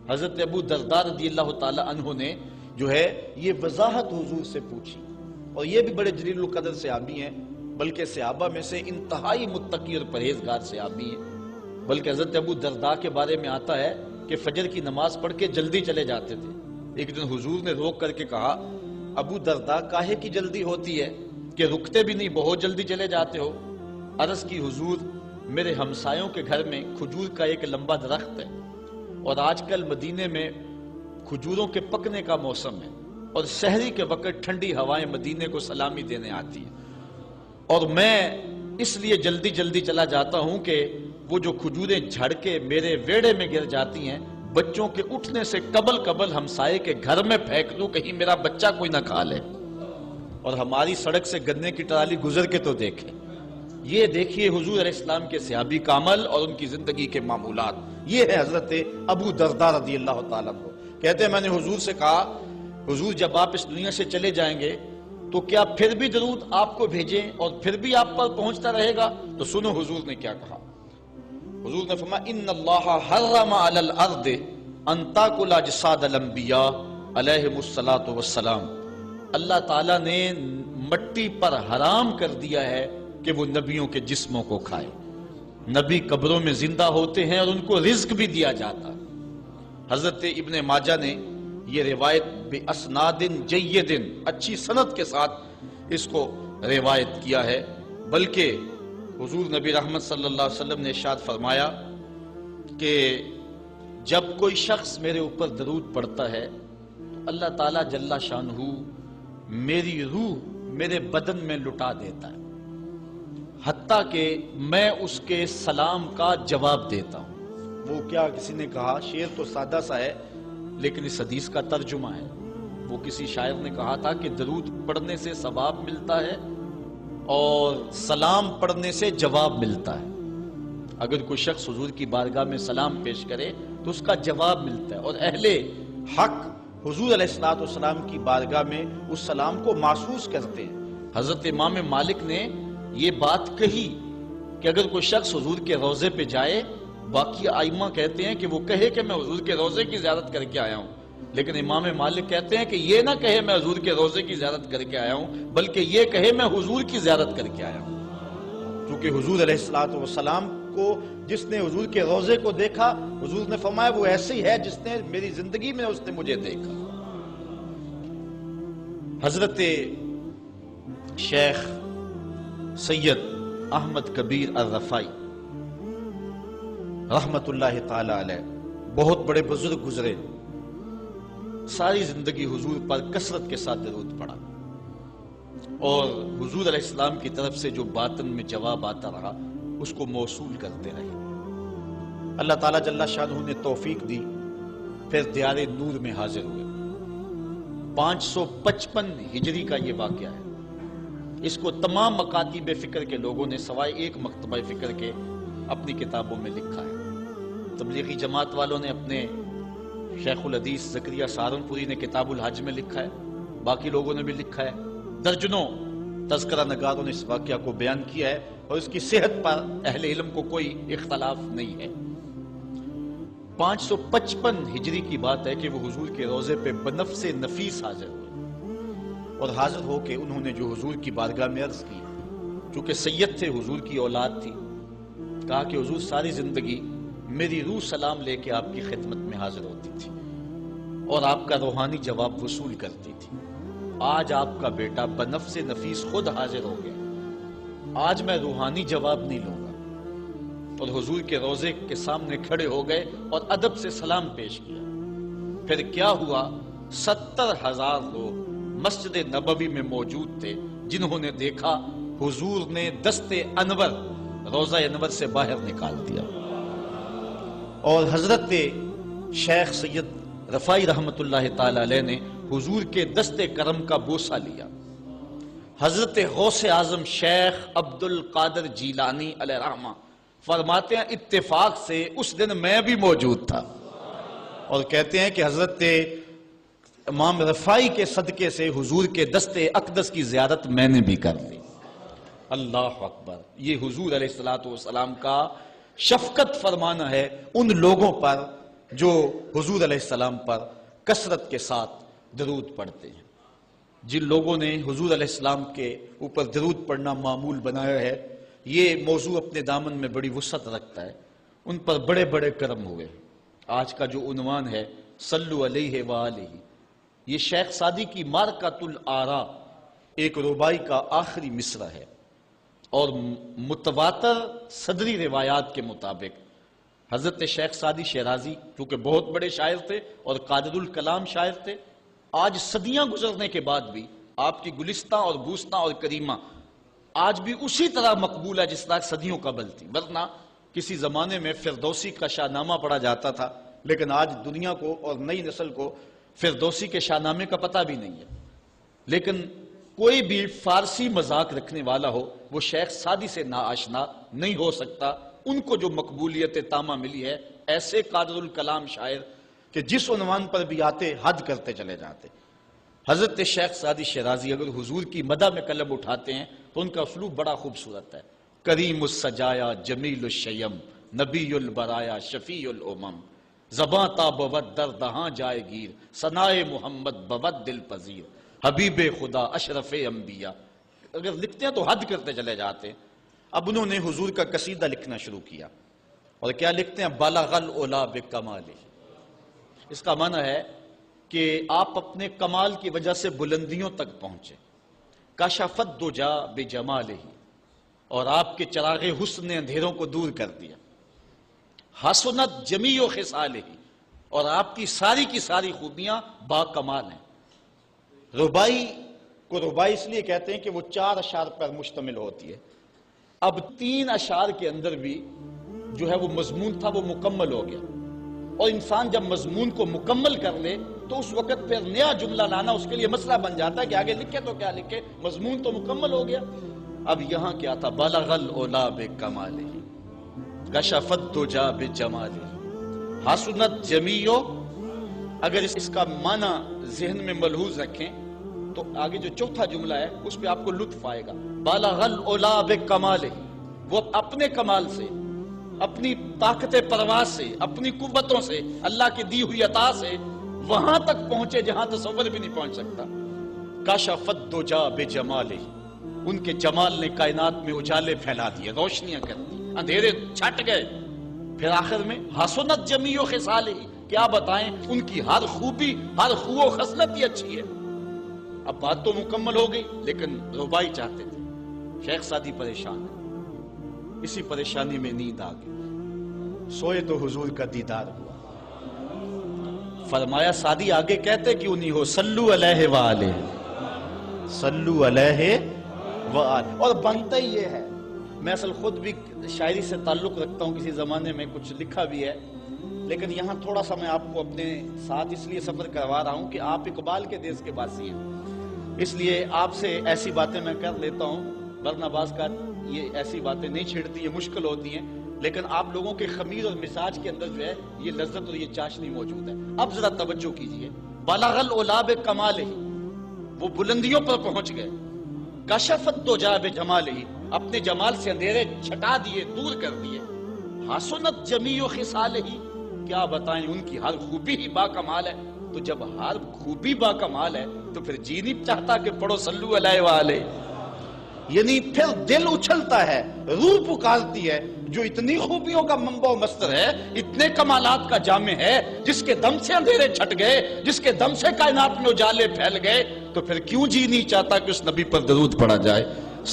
حضرت ابو درداء رضی اللہ تعالی عنہ نے جو ہے یہ وضاحت حضور سے پوچھی، اور یہ بھی بڑے جلیل القدر صحابی ہیں، بلکہ صحابہ میں سے انتہائی متقی اور پرہیزگار صحابی ہیں۔ بلکہ حضرت ابو درداء کے بارے میں آتا ہے کہ فجر کی نماز پڑھ کے جلدی چلے جاتے تھے۔ ایک دن حضور نے روک کر کے کہا ابو درداء کاہے کی جلدی ہوتی ہے کہ رکتے بھی نہیں، بہت جلدی چلے جاتے ہو؟ عرض کی حضور میرے ہمسایوں کے گھر میں کھجور کا ایک لمبا درخت ہے، اور آج کل مدینے میں کھجوروں کے پکنے کا موسم ہے، اور سحری کے وقت ٹھنڈی ہوائیں مدینے کو سلامی دینے آتی ہیں، اور میں اس لیے جلدی جلدی چلا جاتا ہوں کہ وہ جو کھجوریں جھڑ کے میرے ویڑے میں گر جاتی ہیں بچوں کے اٹھنے سے قبل ہمسائے کے گھر میں پھینک دوں، کہیں میرا بچہ کوئی نہ کھا لے۔ اور ہماری سڑک سے گنے کی ٹرالی گزر کے تو دیکھیں، یہ دیکھیے حضور علیہ السلام کے صحابی کا عمل اور ان کی زندگی کے معمولات۔ یہ ہے حضرت ابو درداء رضی اللہ تعالیٰ عنہ، کہتے ہیں میں نے حضور سے کہا حضور جب آپ اس دنیا سے چلے جائیں گے تو کیا پھر بھی درود آپ کو بھیجیں اور پھر بھی آپ پر پہنچتا رہے گا؟ تو سنو حضور نے کیا کہا۔ حضور نے فرمایا ان اللہ حرم علی الارض ان تاکل اجساد الانبیاء علیہم الصلاۃ والسلام، اللہ تعالیٰ نے مٹی پر حرام کر دیا ہے کہ وہ نبیوں کے جسموں کو کھائے۔ نبی قبروں میں زندہ ہوتے ہیں اور ان کو رزق بھی دیا جاتا ہے۔ حضرت ابن ماجہ نے یہ روایت بِأَسْنَادٍ جَيِّدٍ، اچھی سند کے ساتھ اس کو روایت کیا ہے، بلکہ حضور نبی رحمت صلی اللہ علیہ وسلم نے ارشاد فرمایا کہ جب کوئی شخص میرے اوپر درود پڑھتا ہے تو اللہ تعالیٰ جل شانہ میری روح میرے بدن میں لٹا دیتا ہے، حتیٰ کہ میں اس کے سلام کا جواب دیتا ہوں۔ وہ کیا کسی نے کہا، شعر تو سادہ سا ہے لیکن اس حدیث کا ترجمہ ہے۔ وہ کسی شاعر نے کہا تھا کہ درود پڑھنے سے ثواب ملتا ہے اور سلام پڑھنے سے جواب ملتا ہے۔ اگر کوئی شخص حضور کی بارگاہ میں سلام پیش کرے تو اس کا جواب ملتا ہے، اور اہل حق حضور علیہ السلام کی بارگاہ میں اس سلام کو محسوس کرتے ہیں۔ حضرت امام مالک نے یہ بات کہی کہ اگر کوئی شخص حضور کے روضے پہ جائے، باقی ائمہ کہتے ہیں کہ وہ کہے کہ میں حضور کے روضے کی زیارت کر کے آیا ہوں، لیکن امام مالک کہتے ہیں کہ یہ نہ کہے میں حضور کے روضے کی زیارت کر کے آیا ہوں، بلکہ یہ کہے میں حضور کی زیارت کر کے آیا ہوں، کیونکہ حضور علیہ السلام کو جس نے حضور کے روضے کو دیکھا، حضور نے فرمایا وہ ایسے ہی ہے جس نے میری زندگی میں اس نے مجھے دیکھا۔ حضرت شیخ سید احمد کبیر الرفائی رحمت اللہ تعالی علیہ بہت بڑے بزرگ گزرے، ساری زندگی حضور پر کثرت کے ساتھ درود پڑھا، اور حضور علیہ السلام کی طرف سے جو باطن میں جواب آتا رہا اس کو موصول کرتے رہے۔ اللہ تعالیٰ جل شانہ نے توفیق دی، پھر دیار نور میں حاضر ہوئے۔ 555 ہجری کا یہ واقعہ ہے۔ اس کو تمام مکاتب فکر کے لوگوں نے سوائے ایک مکتبہ فکر کے اپنی کتابوں میں لکھا ہے۔ تبلیغی جماعت والوں نے اپنے شیخ الحدیث زکریا سہارنپوری نے کتاب الحج میں لکھا ہے، باقی لوگوں نے بھی لکھا ہے، درجنوں تذکرہ نگاروں نے اس واقعہ کو بیان کیا ہے، اور اس کی صحت پر اہل علم کو کوئی اختلاف نہیں ہے۔ 555 ہجری کی بات ہے کہ وہ حضور کے روضے پہ بنفس نفیس حاضر ہوئے، اور حاضر ہو کے انہوں نے جو حضور کی بارگاہ میں عرض کی، چونکہ سید تھے، حضور کی اولاد تھی، کہا کہ حضور ساری زندگی میری روح سلام لے کے آپ کی خدمت میں حاضر ہوتی تھی اور آپ کا روحانی جواب وصول کرتی تھی۔ آج آپ کا بیٹا بنفس نفیس خود حاضر ہو گیا، آج میں روحانی جواب نہیں لوں گا، اور حضور کے روضے کے سامنے کھڑے ہو گئے اور ادب سے سلام پیش کیا۔ پھر کیا ہوا، 70,000 لوگ مسجد نبوی میں موجود تھے جنہوں نے دیکھا حضور نے دست انور روضہ انور سے باہر نکال دیا، اور حضرت شیخ سید رفائی رحمت اللہ تعالی علیہ نے حضور کے دست کرم کا بوسہ لیا۔ حضرت غوث اعظم شیخ عبد القادر جیلانی علیہ رحمہ فرماتے ہیں اتفاق سے اس دن میں بھی موجود تھا، اور کہتے ہیں کہ حضرت امام رفائی کے صدقے سے حضور کے دست اقدس کی زیارت میں نے بھی کر لی۔ اللہ اکبر! یہ حضور علیہ السلام کا شفقت فرمانا ہے ان لوگوں پر جو حضور علیہ السلام پر کثرت کے ساتھ درود پڑھتے ہیں۔ جن لوگوں نے حضور علیہ السلام کے اوپر درود پڑھنا معمول بنایا ہے، یہ موضوع اپنے دامن میں بڑی وسعت رکھتا ہے، ان پر بڑے بڑے کرم ہوئے۔ آج کا جو عنوان ہے صلو علیہ وآلہ، یہ شیخ سعدی کی مارکۃ الآراء ایک ربائی کا آخری مصرع ہے، اور متواتر صدری روایات کے مطابق حضرت شیخ سعدی شیرازی کیونکہ بہت بڑے شاعر تھے اور قادر الکلام شاعر تھے، آج صدیاں گزرنے کے بعد بھی آپ کی گلستہ اور بوستہ اور کریمہ آج بھی اسی طرح مقبول ہے جس طرح صدیوں قبل تھی۔ ورنہ کسی زمانے میں فردوسی کا شاہ نامہ پڑھا جاتا تھا، لیکن آج دنیا کو اور نئی نسل کو فردوسی کے شاہ نامے کا پتہ بھی نہیں ہے۔ لیکن کوئی بھی فارسی مذاق رکھنے والا ہو وہ شیخ سعدی سے ناآشنا نہیں ہو سکتا۔ ان کو جو مقبولیت تامہ ملی ہے، ایسے قادر الکلام شاعر کہ جس عنوان پر بھی آتے حد کرتے چلے جاتے۔ حضرت شیخ سعدی شیرازی اگر حضور کی مدح میں قلم اٹھاتے ہیں تو ان کا اسلوب بڑا خوبصورت ہے۔ کریم السجایا جمیل الشیم نبی البرایا شفیع الامم، زباں تا بود در دہاں جائے گیر ثنائے محمد بود دل پذیر، حبیب خدا اشرف انبیاء۔ اگر لکھتے ہیں تو حد کرتے چلے جاتے ہیں۔ اب انہوں نے حضور کا قصیدہ لکھنا شروع کیا، اور کیا لکھتے ہیں؟ بلغ العلا بکمالہ۔ اس کا معنی ہے کہ آپ اپنے کمال کی وجہ سے بلندیوں تک پہنچے۔ کشف الدجا بجمالہ، اور آپ کے چراغ حسن نے اندھیروں کو دور کر دیا۔ حسنت جمیع خصالہ، اور آپ کی ساری خوبیاں با کمال ہیں۔ ربائی کو ربائی اس لیے کہتے ہیں کہ وہ 4 اشعار پر مشتمل ہوتی ہے۔ اب 3 اشعار کے اندر بھی جو ہے وہ مضمون تھا وہ مکمل ہو گیا، اور انسان جب مضمون کو مکمل کر لے تو اس وقت پھر نیا جملہ لانا اس کے لیے مسئلہ بن جاتا ہے کہ آگے لکھے تو کیا لکھے، مضمون تو مکمل ہو گیا۔ اب یہاں کیا تھا؟ بلغ العلا بکمالہ کشف الدجا بجمالہ حسنت جمیع۔ اگر اس کا معنی ذہن میں ملحوظ رکھیں تو آگے جو چوتھا جملہ ہے اس پہ آپ کو لطف آئے گا۔ بالغ العلا بکمالہ، وہ اپنے کمال سے، اپنی طاقت پرواز سے، اپنی قوتوں سے، اللہ کی دی ہوئی عطا سے وہاں تک پہنچے جہاں تصور بھی نہیں پہنچ سکتا۔ کشف الدجا بجمالہ، ان کے جمال نے کائنات میں اجالے پھیلا دیے، روشنیاں کر دی، اندھیرے چھٹ گئے۔ پھر آخر میں حسنت جمیع خصالہ، کیا بتائیں ان کی ہر خوبی، ہر خو و خصلت ہی اچھی ہے۔ اب بات تو مکمل ہو گئی، لیکن ربائی چاہتے تھے شیخ سعدی پریشان ہے، اسی پریشانی میں نیند آ گئی، سوئے تو حضور کا دیدار ہوا۔ فرمایا سعدی آگے کہتے کیوں نہیں ہو، صلو علیہ وآلہ، صلو علیہ وآلہ، اور بنتا ہی یہ ہے۔ میں اصل خود بھی شاعری سے تعلق رکھتا ہوں، کسی زمانے میں کچھ لکھا بھی ہے، لیکن یہاں تھوڑا سا میں آپ کو اپنے ساتھ اس لیے سفر کروا رہا ہوں کہ آپ اقبال کے دیس کے باسی ہیں، اس لیے آپ سے ایسی باتیں میں کر لیتا ہوں، ورنہ بعض کا یہ ایسی باتیں نہیں چھڑتی، یہ مشکل ہوتی ہیں، لیکن آپ لوگوں کے خمیر اور مزاج کے اندر جو ہے یہ لذت اور یہ چاشنی موجود ہے۔ اب ذرا توجہ کیجئے، بلغ العلا بکمالہ، وہ بلندیوں پر پہنچ گئے، کشفت الدجی بجمالہ، اپنے جمال سے اندھیرے چھٹا دیے، دور کر دیے، حسنت جمیع خصالہ، کیا بتائیں ان کی ہر خوبی ہی با کمال ہے۔ تو جب ہر خوبی با کمال ہے تو پھر جی نہیں چاہتا کہ پڑھو صلو علیہ وآلہ، یعنی پھر دل اچھلتا ہے، روح پکارتی ہے، جو اتنی خوبیوں کا منبع و مصدر ہے، اتنے کمالات کا جامع ہے، جس کے دم سے اندھیرے چھٹ گئے، جس کے دم سے کائنات میں اجالے پھیل گئے، تو پھر کیوں جی نہیں چاہتا کہ اس نبی پر درود پڑھا جائے،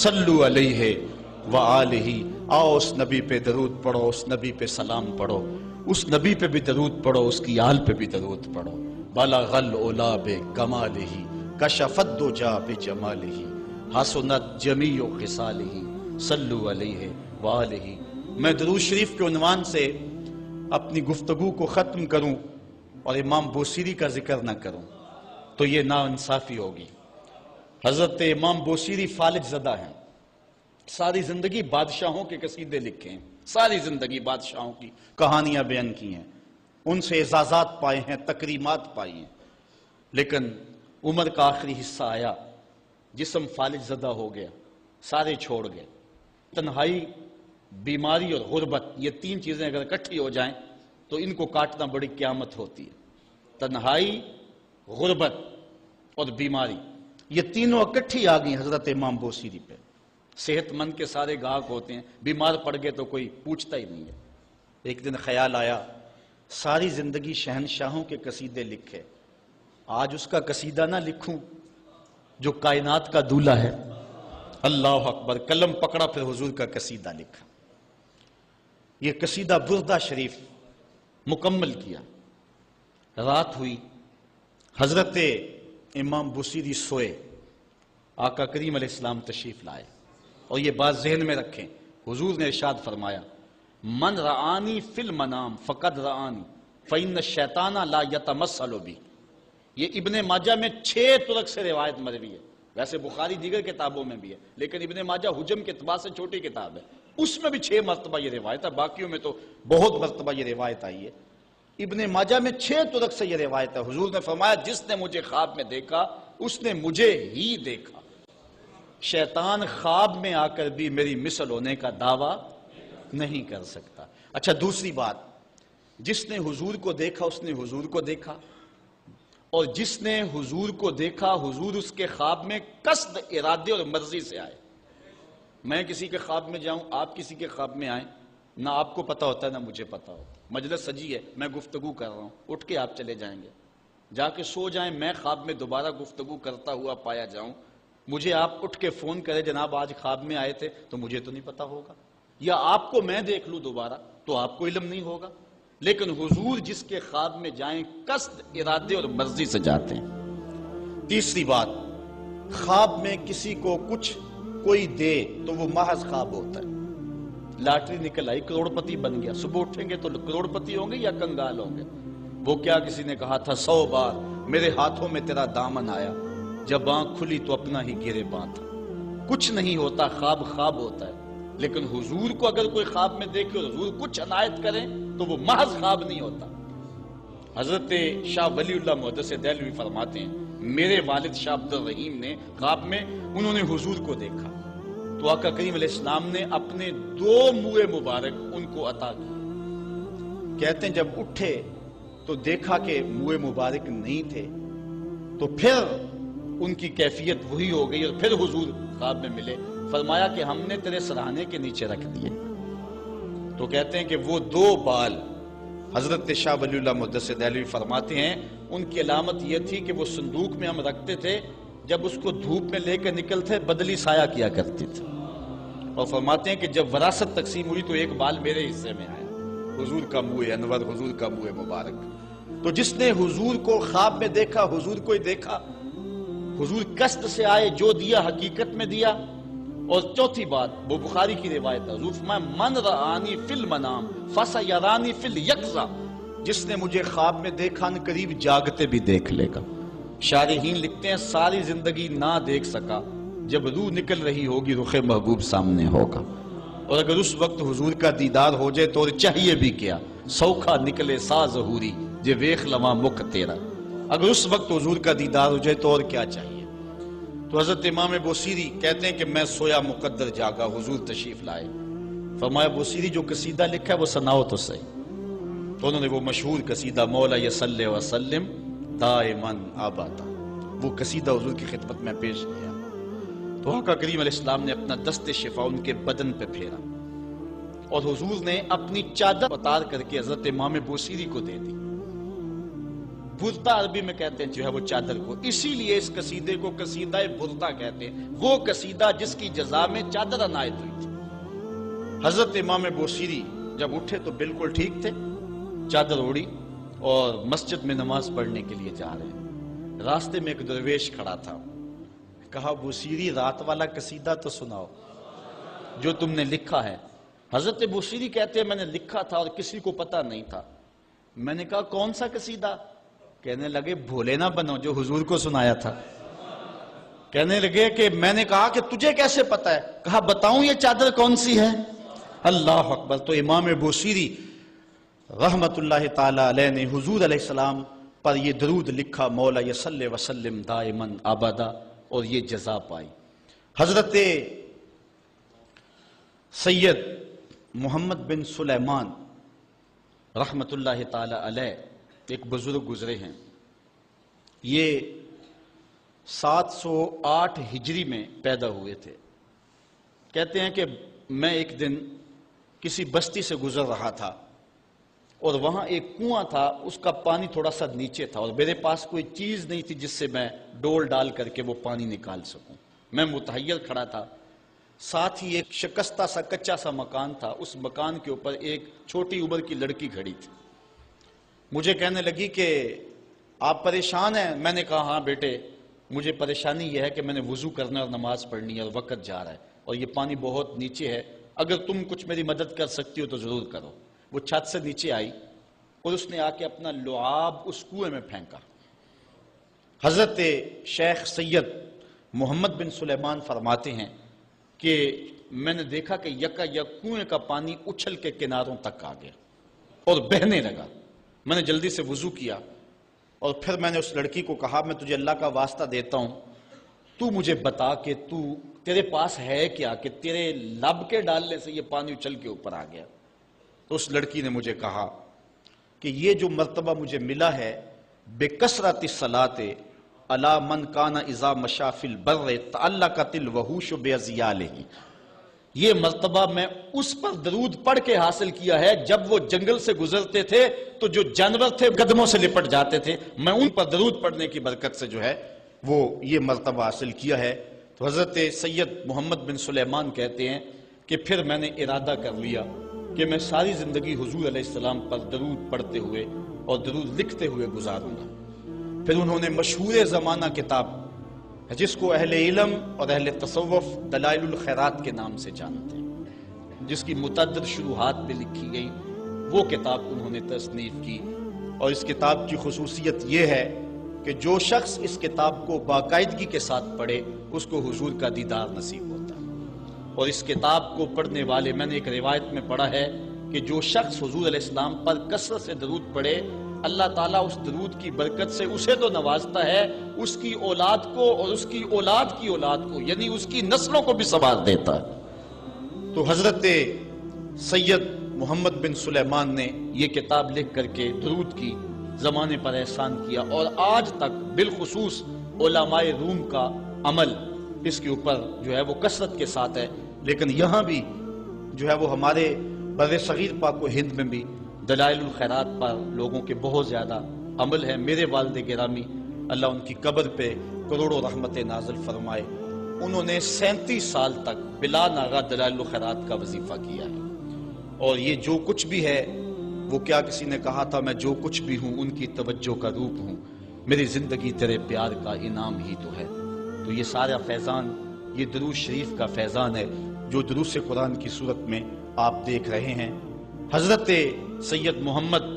صلو علیہ وآلہ۔ آؤ اس نبی پہ درود پڑھو، اس نبی پہ سلام پڑھو، اس نبی پہ بھی درود پڑھو، اس کی آل پہ بھی درود پڑھو۔ بلغ العلا بکمالہ، کشفت الدجی بجمالہ، حسنت جمیع خصالہ، صلو علیہ وآلہ۔ میں درود شریف کے عنوان سے اپنی گفتگو کو ختم کروں اور امام بوصیری کا ذکر نہ کروں تو یہ ناانصافی ہوگی۔ حضرت امام بوصیری فالج زدہ ہیں، ساری زندگی بادشاہوں کے قصیدے لکھے ہیں، ساری زندگی بادشاہوں کی کہانیاں بیان کی ہیں، ان سے اعزازات پائے ہیں، تکریمات پائی ہیں، لیکن عمر کا آخری حصہ آیا، جسم فالج زدہ ہو گیا، سارے چھوڑ گئے۔ تنہائی، بیماری اور غربت، یہ تین چیزیں اگر اکٹھی ہو جائیں تو ان کو کاٹنا بڑی قیامت ہوتی ہے۔ تنہائی، غربت اور بیماری، یہ تینوں اکٹھی آ گئی حضرت امام بوصیری پہ۔ صحت مند کے سارے گاہک ہوتے ہیں، بیمار پڑ گئے تو کوئی پوچھتا ہی نہیں ہے۔ ایک دن خیال آیا، ساری زندگی شہنشاہوں کے قصیدے لکھے، آج اس کا قصیدہ نہ لکھوں جو کائنات کا دولہ ہے۔ اللہ اکبر، قلم پکڑا، پھر حضور کا قصیدہ لکھا۔ یہ قصیدہ بردہ شریف مکمل کیا، رات ہوئی، حضرت امام بوصیری سوئے، آقا کریم علیہ السلام تشریف لائے، اور یہ بات ذہن میں رکھیں، حضور نے ارشاد فرمایا، من رآنی فی المنام فقد رآنی فإن الشیطان لا یتمثل بی۔ یہ ابن ماجہ میں 6 طرق سے روایت مروی ہے، ویسے بخاری دیگر کتابوں میں بھی ہے، لیکن ابن ماجہ حجم کے اعتبار سے چھوٹی کتاب ہے، اس میں بھی 6 مرتبہ یہ روایت ہے، باقیوں میں تو بہت مرتبہ یہ روایت آئی ہے۔ ابن ماجہ میں 6 طرق سے یہ روایت ہے۔ حضور نے فرمایا، جس نے مجھے خواب میں دیکھا اس نے مجھے ہی دیکھا۔ شیطان خواب میں آ کر بھی میری مثل ہونے کا دعویٰ نہیں کر سکتا۔ اچھا، دوسری بات، جس نے حضور کو دیکھا اس نے حضور کو دیکھا، اور جس نے حضور کو دیکھا حضور اس کے خواب میں قصد، ارادے اور مرضی سے آئے۔ میں کسی کے خواب میں جاؤں، آپ کسی کے خواب میں آئیں، نہ آپ کو پتا ہوتا ہے نہ مجھے پتا ہوتا، مجلس سجی ہے، میں گفتگو کر رہا ہوں، اٹھ کے آپ چلے جائیں گے، جا کے سو جائیں، میں خواب میں دوبارہ گفتگو کرتا ہوا پایا جاؤں، مجھے آپ اٹھ کے فون کرے جناب آج خواب میں آئے تھے، تو مجھے تو نہیں پتا ہوگا، یا آپ کو میں دیکھ لوں دوبارہ تو آپ کو علم نہیں ہوگا، لیکن حضور جس کے خواب میں جائیں قصد، ارادے اور مرضی سے جاتے ہیں۔ تیسری بات، خواب میں کسی کو کچھ کوئی دے تو وہ محض خواب ہوتا ہے۔ لاٹری نکل آئی، کروڑ پتی بن گیا، صبح اٹھیں گے تو کروڑ پتی ہوں گے یا کنگال ہوں گے؟ وہ کیا کسی نے کہا تھا 100 بار میرے ہاتھوں میں تیرا دامن آیا، جب آنکھ کھلی تو اپنا ہی گریباں تھا۔ کچھ نہیں ہوتا، خواب خواب ہوتا ہے، لیکن حضور کو اگر کوئی خواب میں دیکھے اور حضور کچھ عنایت کریں تو وہ محض خواب نہیں ہوتا۔ حضرت شاہ ولی اللہ محدث دہلوی فرماتے ہیں، میرے والد شاہ عبد الرحیم نے خواب میں انہوں نے حضور کو دیکھا تو آقا کریم علیہ السلام نے اپنے 2 منہ مبارک ان کو عطا کی۔ کہتے ہیں جب اٹھے تو دیکھا کہ منہ مبارک نہیں تھے، تو پھر ان کی کیفیت وہی ہو گئی اور پھر حضور خواب میں ملے، فرمایا کہ ہم نے تیرے سرہانے کے نیچے رکھ دیے۔ تو کہتے ہیں کہ وہ 2 بال حضرت شاہ ولی اللہ محدث دہلوی فرماتے ہیں ان کی علامت یہ تھی کہ وہ صندوق میں ہم رکھتے تھے، جب اس کو دھوپ میں لے کے نکلتے بدلی سایہ کیا کرتی تھی۔ اور فرماتے ہیں کہ جب وراثت تقسیم ہوئی تو ایک بال میرے حصے میں آیا، حضور کا منہ انور، حضور کا منہ مبارک۔ تو جس نے حضور کو خواب میں دیکھا، حضور کو ہی دیکھا، حضور قصد سے آئے، جو دیا حقیقت میں دیا۔ اور چوتھی بات، وہ بخاری کی روایت ہے، حضور فرمایا من رآنی فی المنام فسیرانی فی الیقظہ، جس نے مجھے خواب میں دیکھا ان قریب جاگتے بھی دیکھ لے گا۔ شارحین لکھتے ہیں ساری زندگی نہ دیکھ سکا، جب روح نکل رہی ہوگی رخ محبوب سامنے ہوگا، اور اگر اس وقت حضور کا دیدار ہو جائے تو اور چاہیے بھی کیا، سوکھا نکلے سا ظہوری جے ویخ لواں مکھ تیرا، اگر اس وقت حضور کا دیدار ہو جائے تو اور کیا چاہیے۔ تو حضرت امام بوصیری کہتے ہیں کہ میں سویا مقدر جاگا، حضور تشریف لائے۔ فرمایا بوصیری جو قصیدہ لکھا ہے وہ سناؤ تو صحیح۔ تو انہوں نے وہ مشہور قصیدہ مولا یصلی وسلم دائماً ابدا، وہ قصیدہ حضور کی خدمت میں پیش کیا۔ تو آقا کریم علیہ السلام نے اپنا دست شفا ان کے بدن پہ پھیرا، اور حضور نے اپنی چادر اتار کر کے حضرت امام بوصیری کو دے دی۔ بردہ عربی میں کہتے ہیں جو ہے وہ چادر کو، اسی لیے اس قصیدے کو قصیدہ بردہ کہتے ہیں، وہ قصیدہ جس کی جزا میں چادر عنایت ہوئی تھی۔ حضرت امام بوصیری جب اٹھے تو بالکل ٹھیک تھے، چادر اوڑی اور مسجد میں نماز پڑھنے کے لیے جا رہے ہیں۔ راستے میں ایک درویش کھڑا تھا، کہا بوصیری رات والا قصیدہ تو سناؤ جو تم نے لکھا ہے۔ حضرت بوصیری کہتے ہیں میں نے لکھا تھا اور کسی کو پتہ نہیں تھا۔ میں نے کہا کون سا قصیدہ؟ کہنے لگے بھولے نہ بنو، جو حضور کو سنایا تھا۔ کہنے لگے کہ میں نے کہا کہ تجھے کیسے پتہ ہے؟ کہا بتاؤں یہ چادر کون سی ہے؟ اللہ اکبر۔ تو امام بوصیری رحمت اللہ تعالی علیہ نے حضور علیہ السلام پر یہ درود لکھا مولا یصلی وسلم دائماً ابدا، اور یہ جزا پائی۔ حضرت سید محمد بن سلیمان رحمت اللہ تعالی علیہ ایک بزرگ گزرے ہیں، یہ 708 ہجری میں پیدا ہوئے تھے۔ کہتے ہیں کہ میں ایک دن کسی بستی سے گزر رہا تھا اور وہاں ایک کنواں تھا، اس کا پانی تھوڑا سا نیچے تھا، اور میرے پاس کوئی چیز نہیں تھی جس سے میں ڈول ڈال کر کے وہ پانی نکال سکوں۔ میں متحیر کھڑا تھا، ساتھ ہی ایک شکستہ سا کچا سا مکان تھا، اس مکان کے اوپر ایک چھوٹی عمر کی لڑکی کھڑی تھی۔ مجھے کہنے لگی کہ آپ پریشان ہیں؟ میں نے کہا ہاں بیٹے، مجھے پریشانی یہ ہے کہ میں نے وضو کرنا اور نماز پڑھنی ہے اور وقت جا رہا ہے اور یہ پانی بہت نیچے ہے، اگر تم کچھ میری مدد کر سکتی ہو تو ضرور کرو۔ وہ چھت سے نیچے آئی اور اس نے آ کے اپنا لعاب اس کنویں میں پھینکا۔ حضرت شیخ سید محمد بن سلیمان فرماتے ہیں کہ میں نے دیکھا کہ یکا یک کنویں کا پانی اچھل کے کناروں تک آ گیا اور بہنے لگا۔ میں نے جلدی سے وضو کیا اور پھر میں نے اس لڑکی کو کہا میں تجھے اللہ کا واسطہ دیتا ہوں، تو مجھے بتا کہ تیرے پاس ہے کیا کہ تیرے لب کے ڈالنے سے یہ پانی اچھل کے اوپر آ گیا۔ تو اس لڑکی نے مجھے کہا کہ یہ جو مرتبہ مجھے ملا ہے بکثرت الصلاۃ علی من کان اذا مشى فی البر تعلقت الوحوش باذیالہ، یہ مرتبہ میں اس پر درود پڑھ کے حاصل کیا ہے جب وہ جنگل سے گزرتے تھے تو جو جانور تھے قدموں سے لپٹ جاتے تھے، میں ان پر درود پڑھنے کی برکت سے جو ہے وہ یہ مرتبہ حاصل کیا ہے۔ تو حضرت سید محمد بن سلیمان کہتے ہیں کہ پھر میں نے ارادہ کر لیا کہ میں ساری زندگی حضور علیہ السلام پر درود پڑھتے ہوئے اور درود لکھتے ہوئے گزاروں گا۔ پھر انہوں نے مشہور زمانہ کتاب جس کو اہل علم اور اہل تصوف دلائل الخیرات کے نام سے جانتے ہیں، جس کی متعدد شروحات میں لکھی گئی، وہ کتاب انہوں نے تصنیف کی۔ اور اس کتاب کی خصوصیت یہ ہے کہ جو شخص اس کتاب کو باقاعدگی کے ساتھ پڑھے اس کو حضور کا دیدار نصیب ہوتا ہے۔ اور اس کتاب کو پڑھنے والے، میں نے ایک روایت میں پڑھا ہے کہ جو شخص حضور علیہ السلام پر کثرت سے درود پڑھے، اللہ تعالیٰ اس درود کی برکت سے اسے تو نوازتا ہے، اس کی اولاد کو اور اس کی اولاد کی اولاد کو، یعنی اس کی نسلوں کو بھی سنوار دیتا ہے۔ تو حضرت سید محمد بن سلیمان نے یہ کتاب لکھ کر کے درود کی زمانے پر احسان کیا، اور آج تک بالخصوص علماء روم کا عمل اس کے اوپر جو ہے وہ کثرت کے ساتھ ہے۔ لیکن یہاں بھی جو ہے وہ ہمارے بر صغیر پاک و ہند میں بھی دلائل الخیرات پر لوگوں کے بہت زیادہ عمل ہے۔ میرے والد گرامی اللہ ان کی قبر پہ کروڑوں رحمت نازل فرمائے، انہوں نے 37 سال تک بلا ناغہ دلائل الخیرات کا وظیفہ کیا ہے، اور یہ جو کچھ بھی ہے وہ کیا کسی نے کہا تھا میں جو کچھ بھی ہوں ان کی توجہ کا روپ ہوں، میری زندگی تیرے پیار کا انعام ہی تو ہے۔ تو یہ سارا فیضان یہ درود شریف کا فیضان ہے جو دروس قرآن کی صورت میں آپ دیکھ رہے ہیں۔ حضرت سید محمد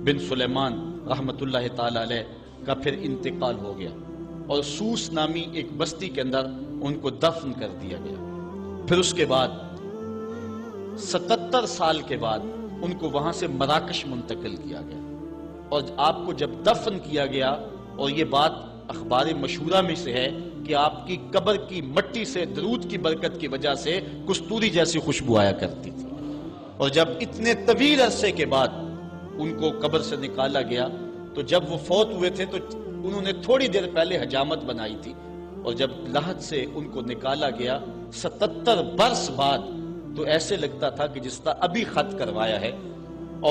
بن سلیمان رحمت اللہ تعالی علیہ کا پھر انتقال ہو گیا اور سوس نامی ایک بستی کے اندر ان کو دفن کر دیا گیا۔ پھر اس کے بعد 77 سال کے بعد ان کو وہاں سے مراکش منتقل کیا گیا، اور آپ کو جب دفن کیا گیا، اور یہ بات اخبار مشہورہ میں سے ہے کہ آپ کی قبر کی مٹی سے درود کی برکت کی وجہ سے کستوری جیسی خوشبو آیا کرتی تھی، اور جب اتنے طویل عرصے کے بعد ان کو قبر سے نکالا گیا تو جب وہ فوت ہوئے تھے تو انہوں نے تھوڑی دیر پہلے حجامت بنائی تھی، اور جب لحد سے ان کو نکالا گیا 77 برس بعد تو ایسے لگتا تھا کہ جس طرح ابھی خط کروایا ہے،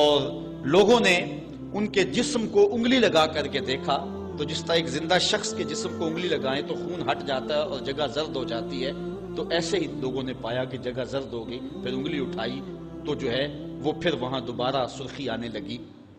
اور لوگوں نے ان کے جسم کو انگلی لگا کر کے دیکھا تو جس طرح ایک زندہ شخص کے جسم کو انگلی لگائیں تو خون ہٹ جاتا ہے اور جگہ زرد ہو جاتی ہے، تو ایسے ہی لوگوں نے پایا کہ جگہ زرد ہو گئی، پھر انگلی اٹھائی تو جو ہے وہ پھر وہاں دوبارہ سرخی آنے لگی۔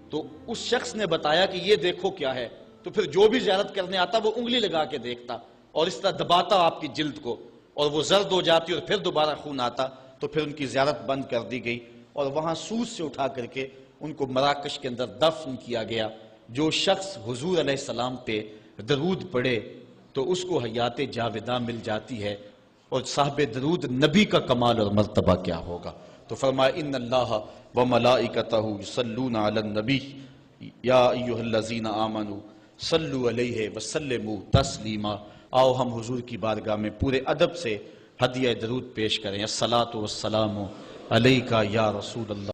تو اس شخص نے بتایا کہ یہ دیکھو کیا ہے، تو پھر جو بھی زیارت کرنے آتا وہ انگلی لگا کے دیکھتا اور اس طرح دباتا آپ کی جلد کو، اور وہ زرد ہو جاتی اور پھر دوبارہ خون آتا، تو پھر ان کی زیارت بند کر دی گئی، اور وہاں سوس سے اٹھا کر کے ان کو مراکش کے اندر دفن کیا گیا۔ جو شخص حضور علیہ السلام پہ درود پڑھے تو اس کو حیات جاوداں مل جاتی ہے، اور صاحب درود نبی کا کمال اور مرتبہ کیا ہوگا۔ تو فرمایا ان اللہ وملائکتہ یصلون علی النبی یا ایھا الذین آمنوا صلوا علیہ وسلموا تسلیما۔ آؤ ہم حضور کی بارگاہ میں پورے ادب سے ہدیہ درود پیش کریں۔ الصلاۃ والسلام علیکہ یا رسول اللہ۔